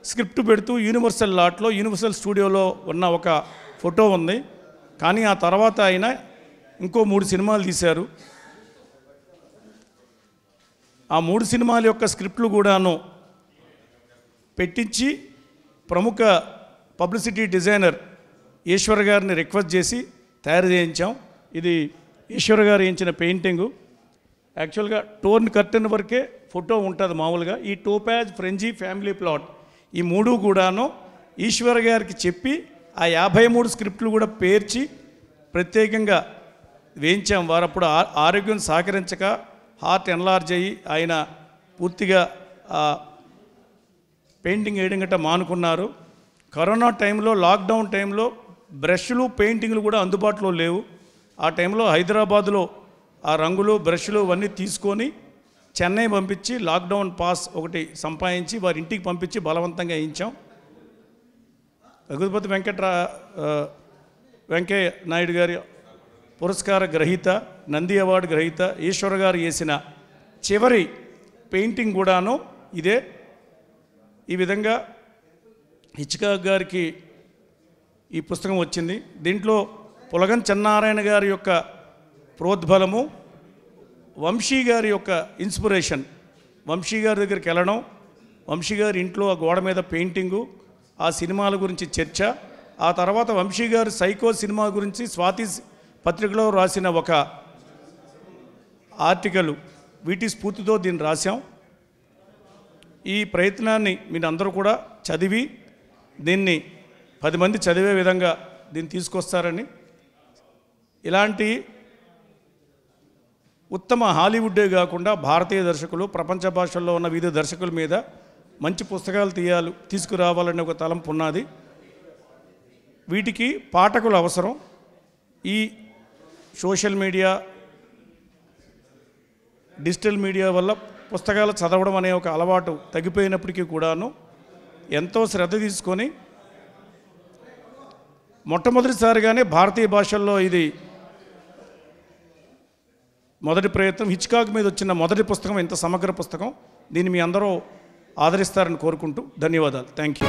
స్క్రిప్ట్ పెడుతూ యూనివర్సల్ లాట్లో, యూనివర్సల్ స్టూడియోలో ఉన్న ఒక ఫోటో ఉంది. కానీ ఆ తర్వాత ఆయన ఇంకో 3 సినిమాలు తీశారు. ఆ 3 సినిమాల యొక్క స్క్రిప్ట్లు కూడాను పెట్టించి ప్రముఖ పబ్లిసిటీ డిజైనర్ ఈశ్వర్ గారిని రిక్వెస్ట్ చేసి తయారు చేయించాం. ఇది ఈశ్వర్ గారు వేయించిన పెయింటింగు. యాక్చువల్గా టోర్న్ కర్టెన్ వరకే ఫోటో ఉంటుంది మామూలుగా. ఈ టోపాజ్, ఫ్రెంజీ, ఫ్యామిలీ ప్లాట్, ఈ 3 కూడాను ఈశ్వర్ గారికి చెప్పి ఆ 53 స్క్రిప్ట్లు కూడా పేర్చి ప్రత్యేకంగా వేయించాం. వారు అప్పుడు ఆరోగ్యం సహకరించక హార్ట్ ఎన్లార్జ్ అయ్యి ఆయన పూర్తిగా పెయింటింగ్ వేయడం గట్రా మానుకున్నారు. కరోనా టైంలో, లాక్డౌన్ టైంలో బ్రష్లు, పెయింటింగ్లు కూడా అందుబాటులో లేవు. ఆ టైంలో హైదరాబాదులో ఆ రంగులు, బ్రష్లు అవన్నీ తీసుకొని చెన్నై పంపించి లాక్డౌన్ పాస్ ఒకటి సంపాదించి వారి ఇంటికి పంపించి బలవంతంగా వేయించాం. రఘుపతి వెంకయ్య నాయుడు గారి పురస్కార గ్రహీత, నంది అవార్డు గ్రహీత ఈశ్వర్ గారు వేసిన చివరి పెయింటింగ్ కూడాను ఇదే. ఈ విధంగా హిచ్కాక్ గారికి ఈ పుస్తకం వచ్చింది. దీంట్లో పులగం చెన్నారాయణ గారి యొక్క ప్రోద్బలము, వంశీ గారి యొక్క ఇన్స్పిరేషన్, వంశీ గారి దగ్గరికి వెళ్ళడం, వంశీ గారి ఇంట్లో ఆ గోడ మీద పెయింటింగు, ఆ సినిమాల గురించి చర్చ, ఆ తర్వాత వంశీ గారి సైకో సినిమా గురించి స్వాతి పత్రికలో రాసిన ఒక ఆర్టికల్, వీటి స్ఫూర్తితో దీన్ని రాశాం. ఈ ప్రయత్నాన్ని మీరు అందరూ కూడా చదివి దీన్ని 10 మంది చదివే విధంగా దీన్ని తీసుకొస్తారని, ఇలాంటి ఉత్తమ హాలీవుడ్డే కాకుండా భారతీయ దర్శకులు, ప్రపంచ భాషల్లో ఉన్న వివిధ దర్శకుల మీద మంచి పుస్తకాలు తీసుకురావాలనే ఒక తలంపు ఉన్నది. వీటికి పాఠకులు అవసరం. ఈ సోషల్ మీడియా, డిజిటల్ మీడియా వల్ల పుస్తకాలు చదవడం అనే ఒక అలవాటు తగ్గిపోయినప్పటికీ కూడాను ఎంతో శ్రద్ధ తీసుకొని మొట్టమొదటిసారిగానే భారతీయ భాషల్లో ఇది మొదటి ప్రయత్నం. హిచ్కాక్ మీద వచ్చిన మొదటి పుస్తకం, ఇంత సమగ్ర పుస్తకం. దీన్ని మీ అందరూ ఆదరిస్తారని కోరుకుంటూ ధన్యవాదాలు. Thank you.